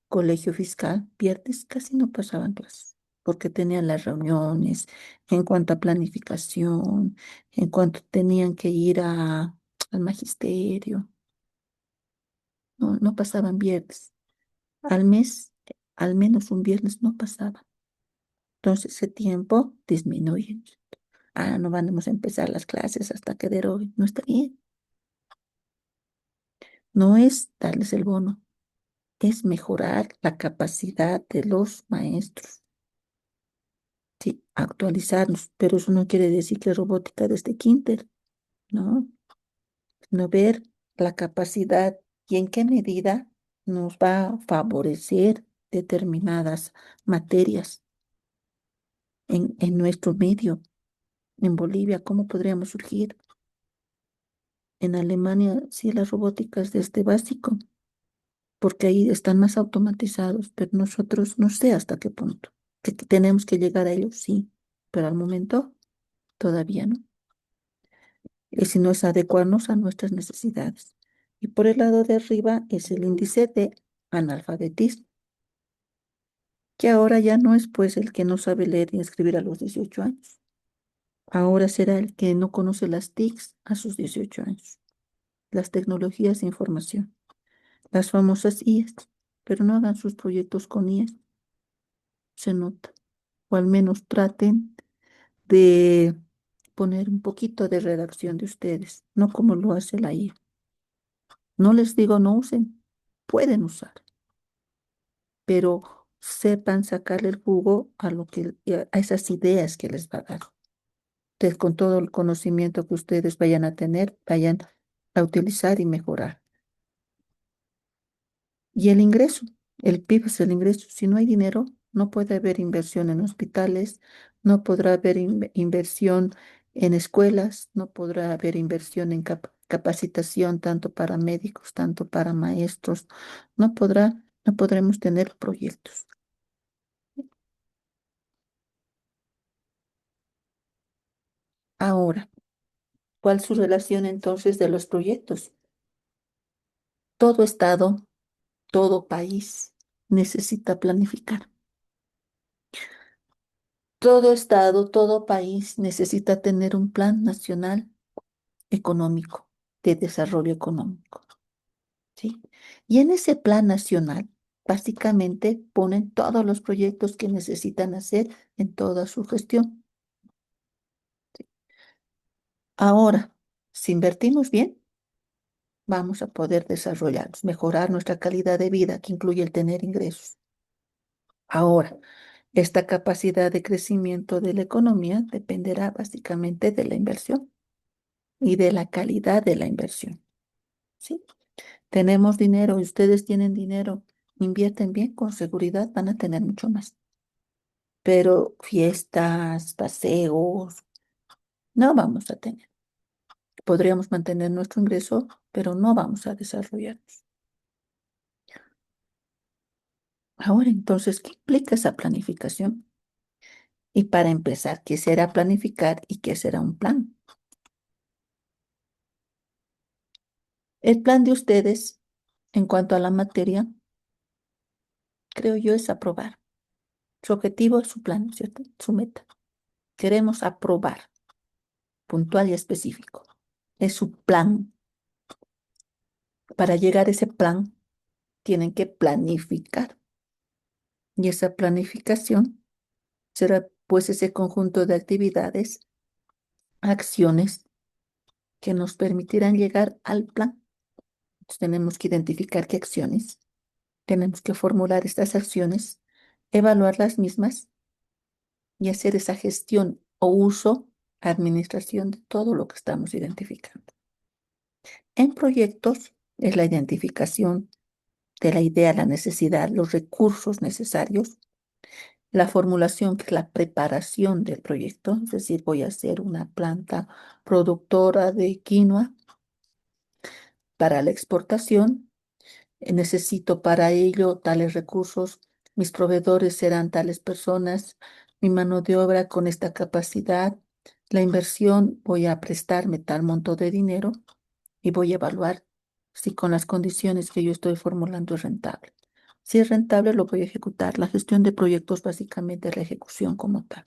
colegio fiscal, viernes casi no pasaban clases, porque tenían las reuniones en cuanto a planificación, en cuanto tenían que ir al magisterio, no pasaban viernes. Al mes, al menos un viernes no pasaba. Entonces ese tiempo disminuye. No vamos a empezar las clases hasta que deroguen. No está bien. No es darles el bono, es mejorar la capacidad de los maestros. Sí, actualizarnos, pero eso no quiere decir que robótica desde kinder, ¿no? No ver la capacidad y en qué medida nos va a favorecer determinadas materias en nuestro medio. En Bolivia, ¿cómo podríamos surgir? En Alemania, sí, la robótica es desde básico, porque ahí están más automatizados, pero nosotros no sé hasta qué punto. Que tenemos que llegar a ellos, sí, pero al momento todavía no. Y si no es adecuarnos a nuestras necesidades. Y por el lado de arriba es el índice de analfabetismo, que ahora ya no es pues el que no sabe leer y escribir a los 18 años. Ahora será el que no conoce las TICs a sus 18 años, las tecnologías de información, las famosas IES, pero no hagan sus proyectos con IES, se nota. O al menos traten de poner un poquito de redacción de ustedes, no como lo hace la IA. No les digo no usen, pueden usar, pero sepan sacarle el jugo a a esas ideas que les va a dar. Entonces, con todo el conocimiento que ustedes vayan a tener, vayan a utilizar y mejorar. Y el ingreso, el PIB es el ingreso. Si no hay dinero, no puede haber inversión en hospitales, no podrá haber inversión en escuelas, no podrá haber inversión en capacitación tanto para médicos, tanto para maestros, no podremos tener proyectos. Ahora, ¿cuál es su relación entonces de los proyectos? Todo estado, todo país necesita planificar. Todo estado, todo país necesita tener un plan nacional económico, de desarrollo económico, ¿sí? Y en ese plan nacional, básicamente ponen todos los proyectos que necesitan hacer en toda su gestión. Ahora, Si invertimos bien, vamos a poder desarrollarnos, mejorar nuestra calidad de vida, que incluye el tener ingresos. Ahora, esta capacidad de crecimiento de la economía dependerá básicamente de la inversión y de la calidad de la inversión. ¿Sí? Tenemos dinero y ustedes tienen dinero, invierten bien, con seguridad van a tener mucho más. Pero fiestas, paseos, no vamos a tener. Podríamos mantener nuestro ingreso, pero no vamos a desarrollarnos. Ahora, entonces, ¿qué implica esa planificación? Y para empezar, ¿qué será planificar y qué será un plan? El plan de ustedes, en cuanto a la materia, creo yo, es aprobar. Su objetivo es su plan, ¿cierto? Su meta. Queremos aprobar, puntual y específico. Es su plan. Para llegar a ese plan, tienen que planificar. Y esa planificación será pues ese conjunto de actividades, acciones que nos permitirán llegar al plan. Entonces, tenemos que identificar qué acciones, tenemos que formular estas acciones, evaluar las mismas y hacer esa gestión o uso, administración de todo lo que estamos identificando. En proyectos es la identificación de la idea, la necesidad, los recursos necesarios, la formulación, que es la preparación del proyecto, es decir, voy a hacer una planta productora de quinoa para la exportación. Necesito para ello tales recursos, mis proveedores serán tales personas, mi mano de obra con esta capacidad, la inversión, voy a prestarme tal monto de dinero y voy a evaluar si con las condiciones que yo estoy formulando es rentable. Si es rentable, lo voy a ejecutar. La gestión de proyectos básicamente es la ejecución como tal.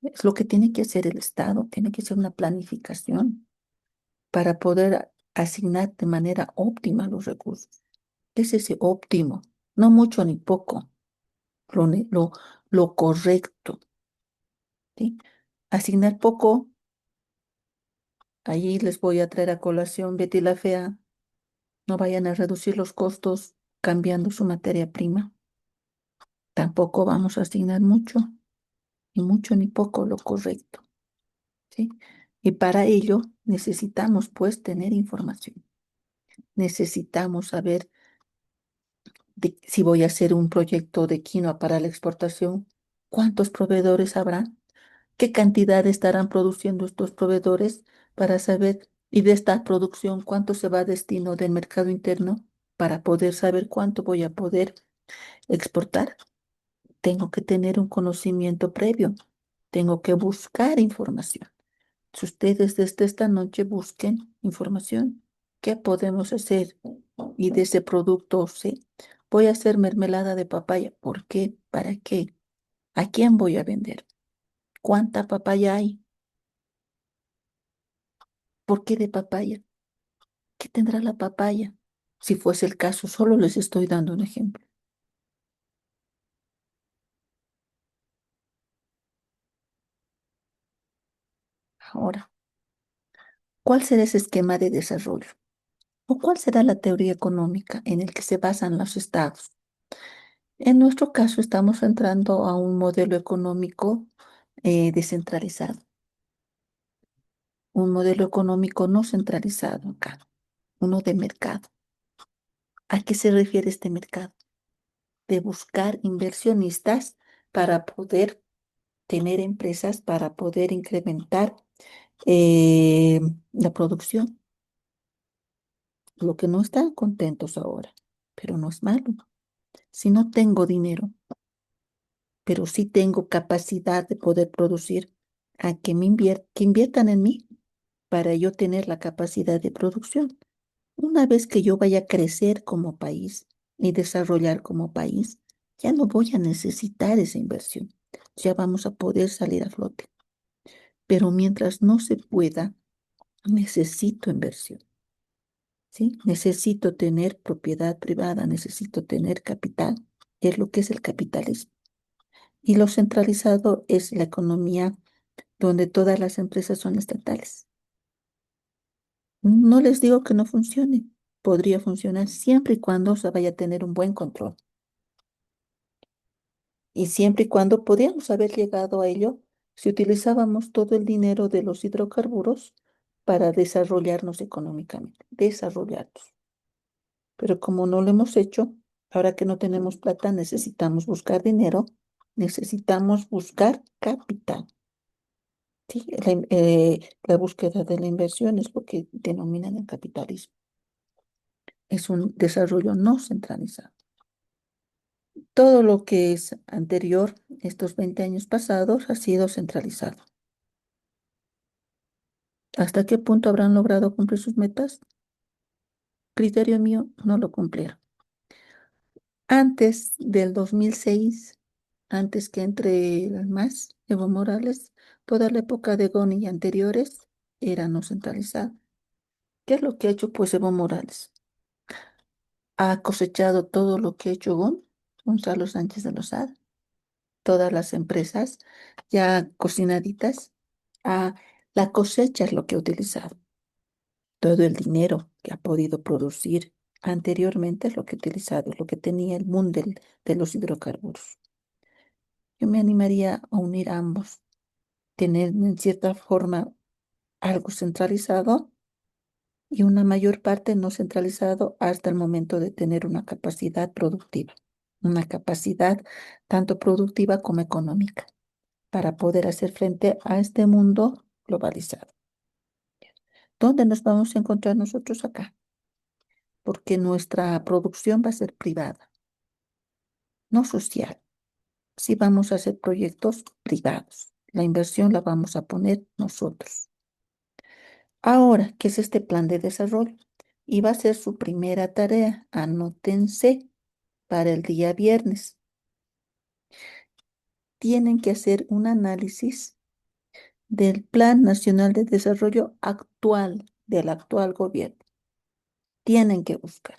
Es lo que tiene que hacer el Estado, tiene que ser una planificación para poder asignar de manera óptima los recursos. Es ese óptimo, no mucho ni poco, lo, ne- lo, lo correcto, ¿sí? Asignar poco, ahí les voy a traer a colación Betty la Fea, no vayan a reducir los costos cambiando su materia prima. Tampoco vamos a asignar mucho, ni mucho ni poco, lo correcto, ¿sí? Y para ello necesitamos pues tener información. Necesitamos saber si voy a hacer un proyecto de quinoa para la exportación, cuántos proveedores habrá, qué cantidad estarán produciendo estos proveedores para saber, y de esta producción, cuánto se va a destino del mercado interno para poder saber cuánto voy a poder exportar. Tengo que tener un conocimiento previo, tengo que buscar información. Si ustedes desde esta noche busquen información, ¿qué podemos hacer? Y de ese producto, sí, voy a hacer mermelada de papaya. ¿Por qué? ¿Para qué? ¿A quién voy a vender? ¿Cuánta papaya hay? ¿Por qué de papaya? ¿Qué tendrá la papaya? Si fuese el caso, solo les estoy dando un ejemplo. Ahora, ¿cuál será ese esquema de desarrollo? ¿O cuál será la teoría económica en el que se basan los estados? En nuestro caso, estamos entrando a un modelo económico descentralizado, un modelo económico no centralizado acá, uno de mercado. ¿A qué se refiere este mercado? De buscar inversionistas para poder tener empresas, para poder incrementar eh, la producción. Lo que no están contentos ahora, pero no es malo. Si no tengo dinero, pero sí tengo capacidad de poder producir, a que inviertan en mí para yo tener la capacidad de producción. Una vez que yo vaya a crecer como país y desarrollar como país, ya no voy a necesitar esa inversión. Ya vamos a poder salir a flote. Pero mientras no se pueda, necesito inversión, ¿sí? Necesito tener propiedad privada, necesito tener capital, que es lo que es el capitalismo. Y lo centralizado es la economía donde todas las empresas son estatales. No les digo que no funcione. Podría funcionar siempre y cuando se vaya a tener un buen control. Y siempre y cuando podíamos haber llegado a ello si utilizábamos todo el dinero de los hidrocarburos para desarrollarnos económicamente, desarrollarnos. Pero como no lo hemos hecho, ahora que no tenemos plata, necesitamos buscar dinero, necesitamos buscar capital. Sí, la búsqueda de la inversión es lo que denominan el capitalismo. Es un desarrollo no centralizado. Todo lo que es anterior, estos 20 años pasados, ha sido centralizado. ¿Hasta qué punto habrán logrado cumplir sus metas? Criterio mío, no lo cumplieron. Antes del 2006, antes que entre el MAS, Evo Morales, toda la época de Goni y anteriores era no centralizado. ¿Qué es lo que ha hecho pues Evo Morales? Ha cosechado todo lo que ha hecho Gonzalo Sánchez de Lozada, todas las empresas ya cocinaditas. La cosecha es lo que ha utilizado. Todo el dinero que ha podido producir anteriormente es lo que ha utilizado, es lo que tenía el mundo de los hidrocarburos. Yo me animaría a unir ambos, tener en cierta forma algo centralizado y una mayor parte no centralizado hasta el momento de tener una capacidad productiva, una capacidad tanto productiva como económica para poder hacer frente a este mundo globalizado. ¿Dónde nos vamos a encontrar nosotros acá? Porque nuestra producción va a ser privada, no social. Si vamos a hacer proyectos privados, la inversión la vamos a poner nosotros. Ahora, ¿qué es este plan de desarrollo? Y va a ser su primera tarea. Anótense para el día viernes. Tienen que hacer un análisis del Plan Nacional de Desarrollo actual, del actual gobierno. Tienen que buscar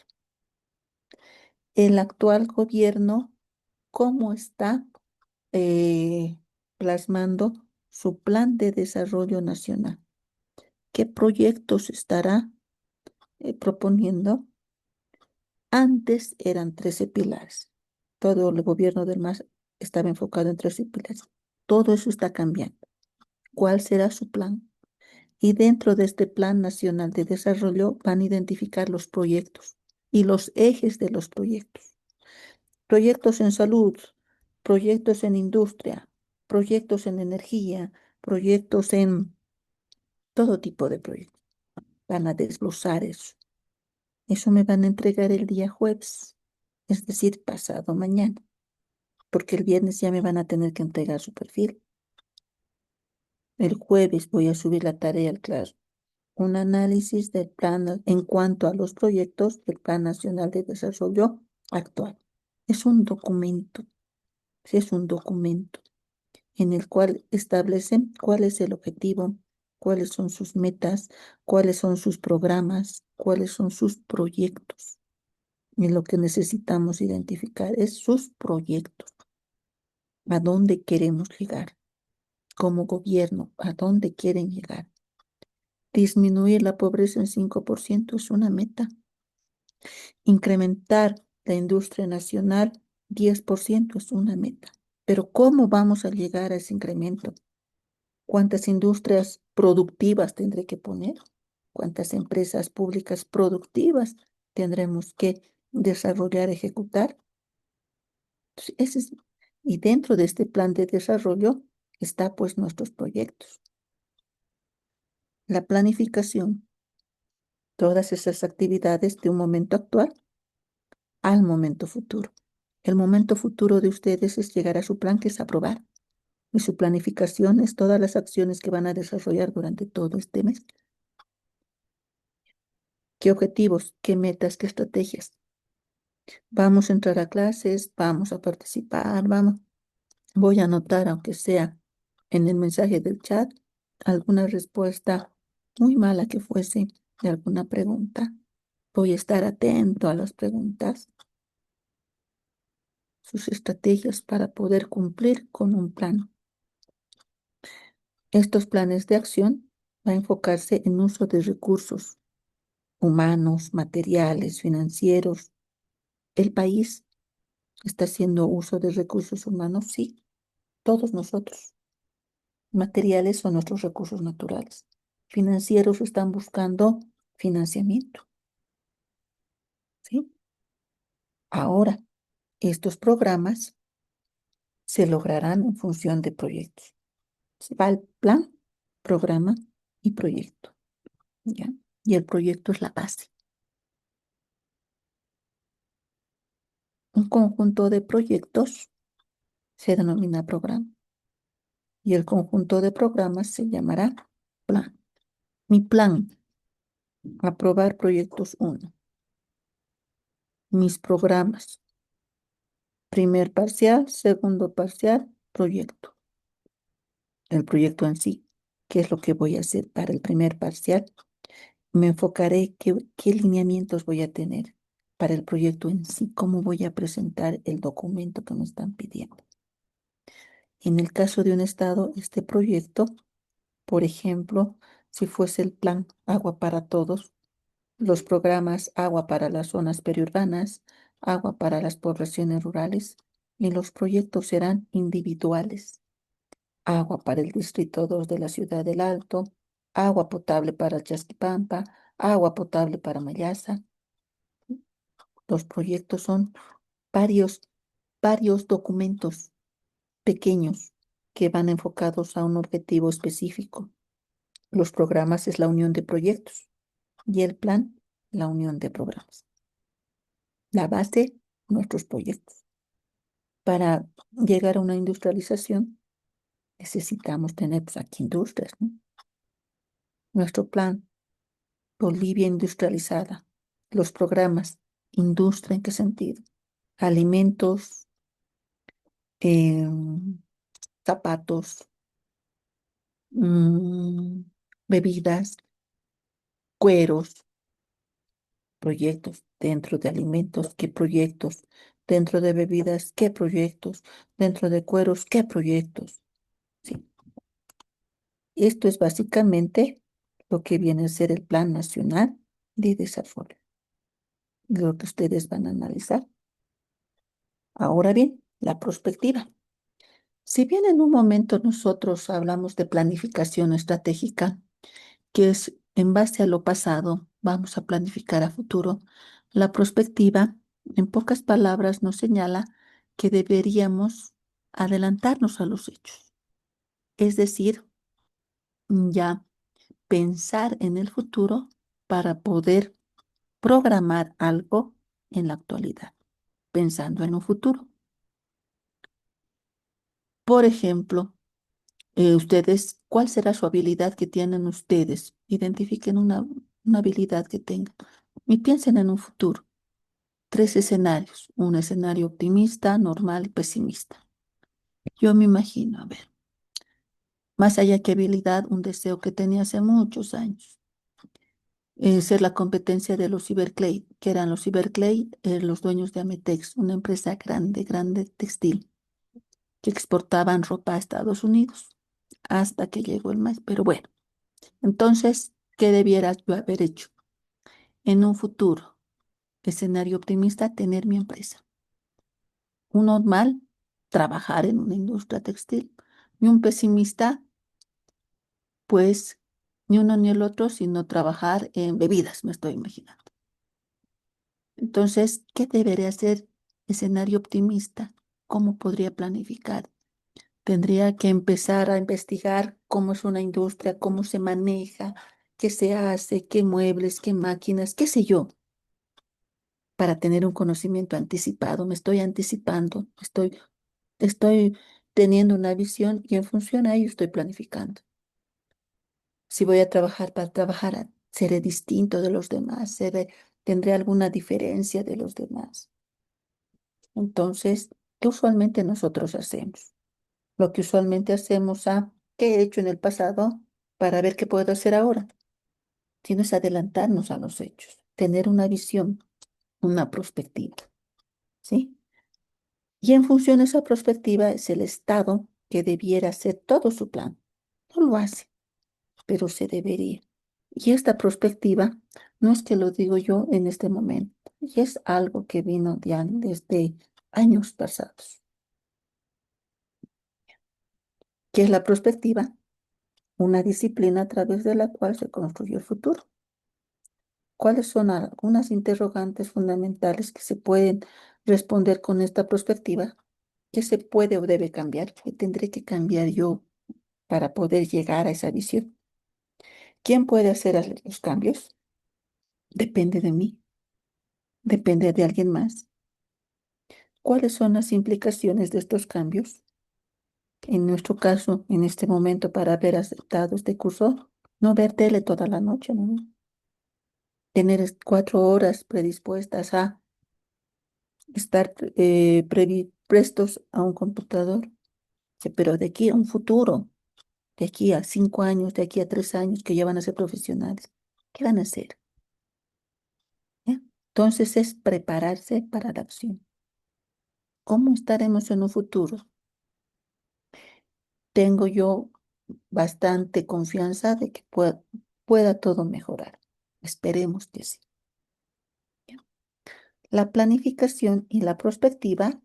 el actual gobierno, cómo está eh, plasmando su plan de desarrollo nacional, qué proyectos estará proponiendo. Antes eran 13 pilares. Todo el gobierno del MAS estaba enfocado en 13 pilares. Todo eso está cambiando. ¿Cuál será su plan? Y dentro de este Plan Nacional de Desarrollo van a identificar los proyectos y los ejes de los proyectos. Proyectos en salud, proyectos en industria, proyectos en energía, proyectos en todo tipo de proyectos. Van a desglosar eso. Eso me van a entregar el día jueves, es decir, pasado mañana, porque el viernes ya me van a tener que entregar su perfil. El jueves voy a subir la tarea al claro. Un análisis del plan en cuanto a los proyectos del Plan Nacional de Desarrollo actual. Es un documento, sí, es un documento en el cual establecen cuál es el objetivo, cuáles son sus metas, cuáles son sus programas, cuáles son sus proyectos. Y lo que necesitamos identificar es sus proyectos, a dónde queremos llegar como gobierno, a dónde quieren llegar. Disminuir la pobreza en 5% es una meta. Incrementar la industria nacional 10% es una meta. Pero ¿cómo vamos a llegar a ese incremento? ¿Cuántas industrias productivas tendré que poner? ¿Cuántas empresas públicas productivas tendremos que desarrollar, ejecutar? Entonces, y dentro de este plan de desarrollo está pues nuestros proyectos. La planificación, todas esas actividades de un momento actual al momento futuro. El momento futuro de ustedes es llegar a su plan, que es aprobar. Y su planificación es todas las acciones que van a desarrollar durante todo este mes. ¿Qué objetivos, qué metas, qué estrategias? Vamos a entrar a clases, vamos a participar, vamos. Voy a anotar, aunque sea en el mensaje del chat, alguna respuesta, muy mala que fuese, de alguna pregunta. Voy a estar atento a las preguntas, sus estrategias para poder cumplir con un plan. Estos planes de acción van a enfocarse en uso de recursos, humanos, materiales, financieros. ¿El país está haciendo uso de recursos humanos? Sí, todos nosotros. Materiales son nuestros recursos naturales. Financieros están buscando financiamiento, ¿sí? Ahora, estos programas se lograrán en función de proyectos. Se va el plan, programa y proyecto, ¿ya? Y el proyecto es la base. Un conjunto de proyectos se denomina programa y el conjunto de programas se llamará plan. Mi plan, aprobar proyectos uno. Mis programas, primer parcial, segundo parcial, proyecto. El proyecto en sí, ¿qué es lo que voy a hacer para el primer parcial? Me enfocaré qué lineamientos voy a tener para el proyecto en sí, cómo voy a presentar el documento que me están pidiendo. En el caso de un estado, este proyecto, por ejemplo, si fuese el plan Agua para Todos, los programas Agua para las zonas periurbanas, Agua para las poblaciones rurales, y los proyectos serán individuales. Agua para el Distrito 2 de la Ciudad del Alto, agua potable para Chasquipampa, agua potable para Mayasa. Los proyectos son varios, varios documentos pequeños que van enfocados a un objetivo específico. Los programas es la unión de proyectos y el plan, la unión de programas. La base, nuestros proyectos. Para llegar a una industrialización, necesitamos tener pues, aquí industrias, ¿no? Nuestro plan, Bolivia industrializada. Los programas, industria, ¿en qué sentido? Alimentos, zapatos, mm, bebidas, cueros, proyectos dentro de alimentos, ¿qué proyectos? Dentro de bebidas, ¿qué proyectos? Dentro de cueros, ¿qué proyectos? Sí. Esto es básicamente lo que viene a ser el Plan Nacional de Desarrollo, lo que ustedes van a analizar. Ahora bien, la perspectiva. Si bien en un momento nosotros hablamos de planificación estratégica, que es en base a lo pasado, vamos a planificar a futuro, la perspectiva, en pocas palabras, nos señala que deberíamos adelantarnos a los hechos, es decir, ya pensar en el futuro para poder programar algo en la actualidad, pensando en un futuro. Por ejemplo, ustedes, ¿cuál será su habilidad que tienen ustedes? Identifiquen una habilidad que tengan y piensen en un futuro. Tres escenarios, un escenario optimista, normal y pesimista. Yo me imagino, a ver, más allá que habilidad, un deseo que tenía hace muchos años, ser la competencia de los Ciberclay, que eran los Ciberclay, los dueños de Ametex, una empresa grande, grande textil, que exportaban ropa a Estados Unidos hasta que llegó el maíz. Pero bueno, entonces, ¿qué debiera yo haber hecho? En un futuro, escenario optimista, tener mi empresa. Un normal, trabajar en una industria textil. Y un pesimista, pues, ni uno ni el otro, sino trabajar en bebidas, me estoy imaginando. Entonces, ¿qué debería hacer escenario optimista? ¿Cómo podría planificar? Tendría que empezar a investigar cómo es una industria, cómo se maneja, qué se hace, qué muebles, qué máquinas, qué sé yo, para tener un conocimiento anticipado. Me estoy anticipando, estoy teniendo una visión y en función a ello estoy planificando. Si voy a trabajar para trabajar, seré distinto de los demás, tendré alguna diferencia de los demás. Entonces, ¿qué usualmente nosotros hacemos? Lo que usualmente hacemos ¿qué he hecho en el pasado para ver qué puedo hacer ahora? Sino es adelantarnos a los hechos, tener una visión, una perspectiva, ¿sí? Y en función de esa perspectiva es el Estado que debiera hacer todo su plan. No lo hace, pero se debería. Y esta perspectiva no es que lo digo yo en este momento, y es algo que vino ya desde años pasados. ¿Qué es la perspectiva? Una disciplina a través de la cual se construye el futuro. ¿Cuáles son algunas interrogantes fundamentales que se pueden responder con esta perspectiva? ¿Qué se puede o debe cambiar? ¿Qué tendré que cambiar yo para poder llegar a esa visión? ¿Quién puede hacer los cambios? Depende de mí, depende de alguien más. ¿Cuáles son las implicaciones de estos cambios? En nuestro caso, en este momento, para haber aceptado este curso, no ver tele toda la noche, ¿no? Tener 4 horas predispuestas a estar prestos a un computador. Sí, pero de aquí a un futuro, de aquí a 5 años, de aquí a 3 años, que ya van a ser profesionales, ¿qué van a hacer? ¿Ya? Entonces es prepararse para la acción. ¿Cómo estaremos en un futuro? Tengo yo bastante confianza de que pueda todo mejorar. Esperemos que sí. ¿Ya? La planificación y la prospectiva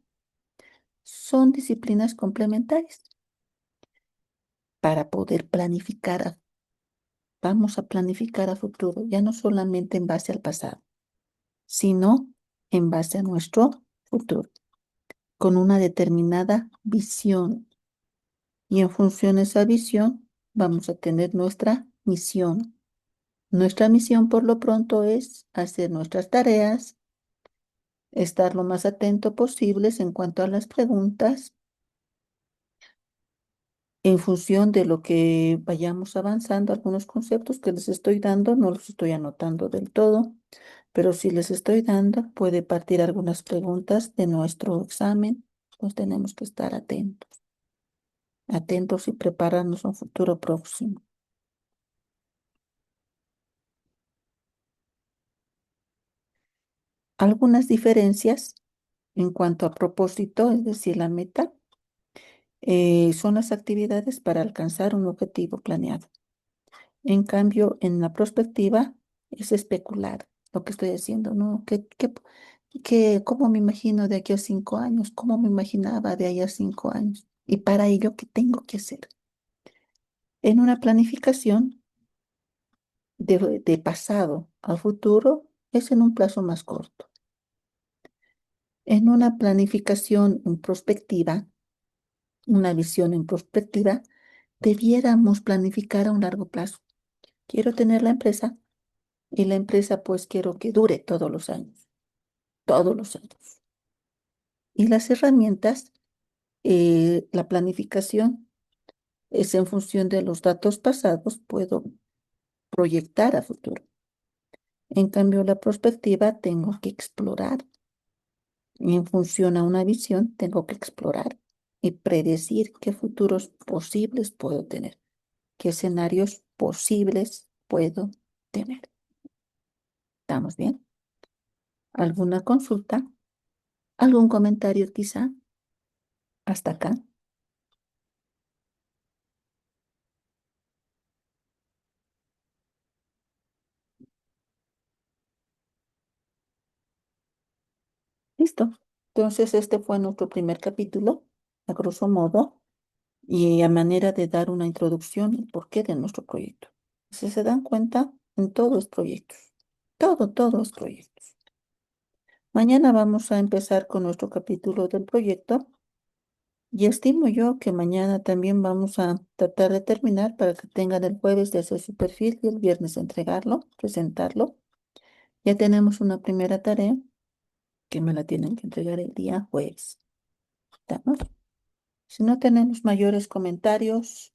son disciplinas complementarias para poder planificar. Vamos a planificar a futuro, ya no solamente en base al pasado, sino en base a nuestro futuro, con una determinada visión. Y en función de esa visión, vamos a tener nuestra misión. Nuestra misión, por lo pronto, es hacer nuestras tareas, estar lo más atento posibles en cuanto a las preguntas, en función de lo que vayamos avanzando, algunos conceptos que les estoy dando, no los estoy anotando del todo, pero si les estoy dando, puede partir algunas preguntas de nuestro examen, pues tenemos que estar atentos y prepararnos a un futuro próximo. Algunas diferencias en cuanto a propósito, es decir, la meta, son las actividades para alcanzar un objetivo planeado. En cambio, en la prospectiva es especular lo que estoy haciendo, ¿no? ¿Cómo me imagino de aquí a 5 años? ¿Cómo me imaginaba de ahí a 5 años? Y para ello, ¿qué tengo que hacer? En una planificación de pasado al futuro es en un plazo más corto. En una planificación en prospectiva, una visión en prospectiva, debiéramos planificar a un largo plazo. Quiero tener la empresa y la empresa pues quiero que dure todos los años, todos los años. Y las herramientas, la planificación es en función de los datos pasados, puedo proyectar a futuro. En cambio, la prospectiva tengo que explorar. Y en función a una visión, tengo que explorar y predecir qué futuros posibles puedo tener, qué escenarios posibles puedo tener. ¿Estamos bien? ¿Alguna consulta? ¿Algún comentario quizá? Hasta acá. Listo. Entonces, este fue nuestro primer capítulo, a grosso modo, y a manera de dar una introducción al porqué de nuestro proyecto. Si se dan cuenta, en todos proyectos, todos proyectos. Mañana vamos a empezar con nuestro capítulo del proyecto y estimo yo que mañana también vamos a tratar de terminar para que tengan el jueves de hacer su perfil y el viernes entregarlo, presentarlo. Ya tenemos una primera tarea que me la tienen que entregar el día jueves. ¿Estamos? Si no tenemos mayores comentarios,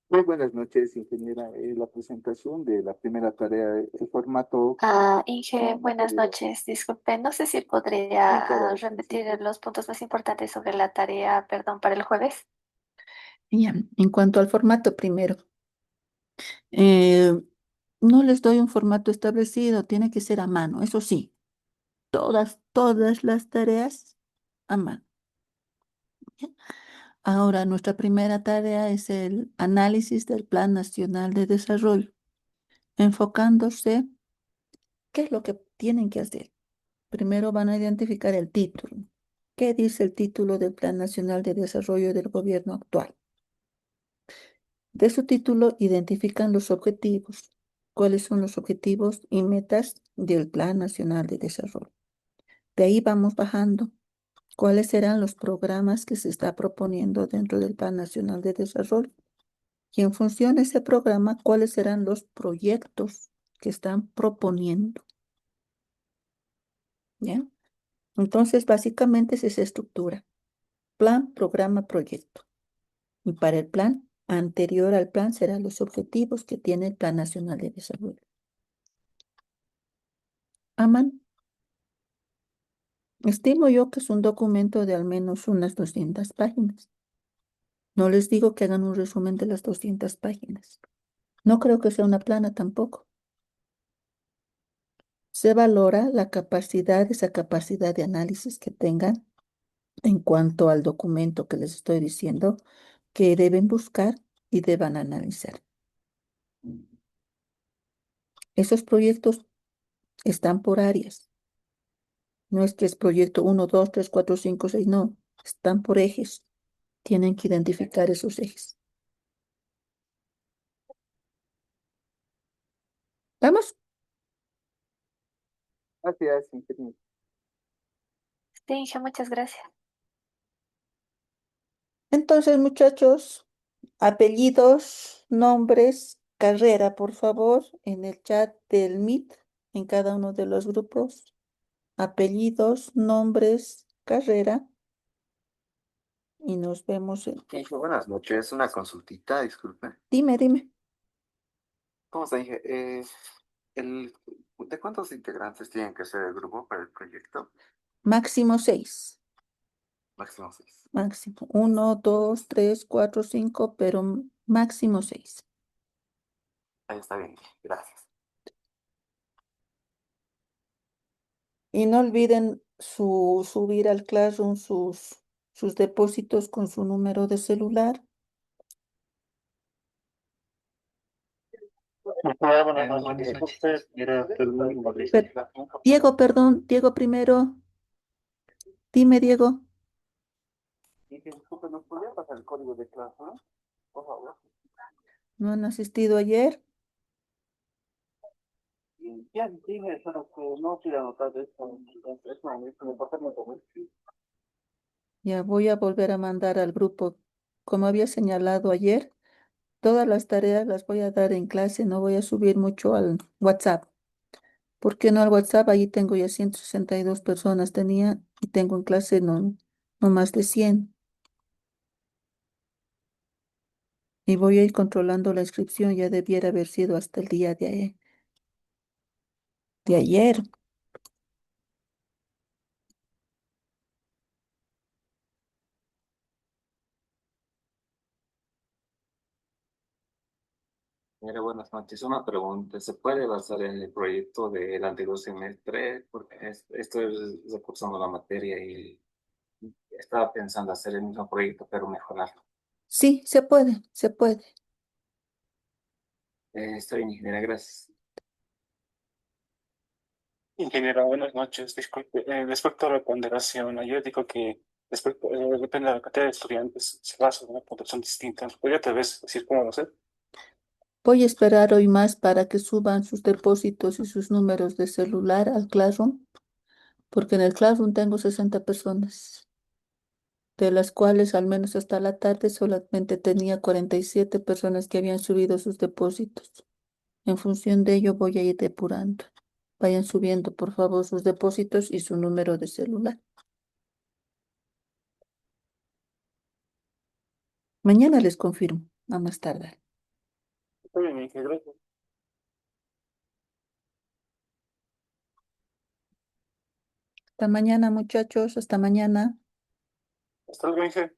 Muy buenas noches, ingeniera. La presentación de la primera tarea, el formato. Inge, buenas noches. Disculpe, no sé si podría repetir los puntos más importantes sobre la tarea, perdón, para el jueves. ya, en cuanto al formato primero, eh, no les doy un formato establecido, tiene que ser a mano, eso sí, todas las tareas a mano. ¿Ya? Ahora, nuestra primera tarea es el análisis del Plan Nacional de Desarrollo, enfocándose qué es lo que tienen que hacer. Primero van a identificar el título. ¿Qué dice el título del Plan Nacional de Desarrollo del gobierno actual? De su título identifican los objetivos. ¿Cuáles son los objetivos y metas del Plan Nacional de Desarrollo? De ahí vamos bajando. ¿Cuáles serán los programas que se está proponiendo dentro del Plan Nacional de Desarrollo? Y en función de ese programa, ¿cuáles serán los proyectos que están proponiendo? ¿Ya? Entonces, básicamente es esa estructura. Plan, programa, proyecto. Y para el plan, anterior al plan serán los objetivos que tiene el Plan Nacional de Desarrollo. Aman, estimo yo que es un documento de al menos unas 200 páginas. No les digo que hagan un resumen de las 200 páginas. No creo que sea una plana tampoco. Se valora la capacidad, esa capacidad de análisis que tengan en cuanto al documento que les estoy diciendo, que deben buscar y deban analizar. Esos proyectos están por áreas. No es que es proyecto 1, 2, 3, 4, 5, 6, no. Están por ejes. Tienen que identificar esos ejes. ¿Vamos? Gracias, ingeniero. Sí, Inge, muchas gracias. Entonces, muchachos, apellidos, nombres, carrera, por favor, en el chat del Meet, en cada uno de los grupos. Apellidos, nombres, carrera. Y nos vemos en... Buenas noches, una consultita, disculpe. Dime, dime. ¿Cómo se dije? ¿De cuántos integrantes tienen que ser el grupo para el proyecto? Máximo 6. Máximo 6. Máximo. 1, 2, 3, 4, 5, pero máximo 6. Ahí está bien, gracias. Y no olviden subir al Classroom sus depósitos con su número de celular. Buenas noches. Diego, perdón, Diego primero. Dime, Diego. Disculpe, ¿nos podría pasar el código de clase, no? Por favor. ¿No han asistido ayer? Y ya, dime, solo que no quiero anotar esto. Me pasa muy común. Ya voy a volver a mandar al grupo. Como había señalado ayer, todas las tareas las voy a dar en clase, no voy a subir mucho al WhatsApp. ¿Por qué no al WhatsApp? Allí tengo ya 162 personas tenía y tengo en clase no más de 100. Y voy a ir controlando la inscripción, ya debiera haber sido hasta el día de ayer. Mira, buenas noches. Una pregunta. ¿Se puede basar en el proyecto del anterior semestre? Porque estoy recursando la materia y estaba pensando hacer el mismo proyecto, pero mejorarlo. Sí, se puede, se puede. Estoy en ingeniería, gracias. Ingeniera, buenas noches. Disculpe, respecto a la ponderación, ayer dijo que depende de la cantidad de estudiantes, se basa en una puntuación distinta. ¿Podría tal vez decir cómo va a ser? Voy a esperar hoy más para que suban sus depósitos y sus números de celular al Classroom, porque en el Classroom tengo 60 personas, de las cuales al menos hasta la tarde solamente tenía 47 personas que habían subido sus depósitos. En función de ello voy a ir depurando. Vayan subiendo, por favor, sus depósitos y su número de celular. Mañana les confirmo, a más tardar. Está bien, Inge, gracias. Hasta mañana, muchachos, hasta mañana. Hasta luego, Inge.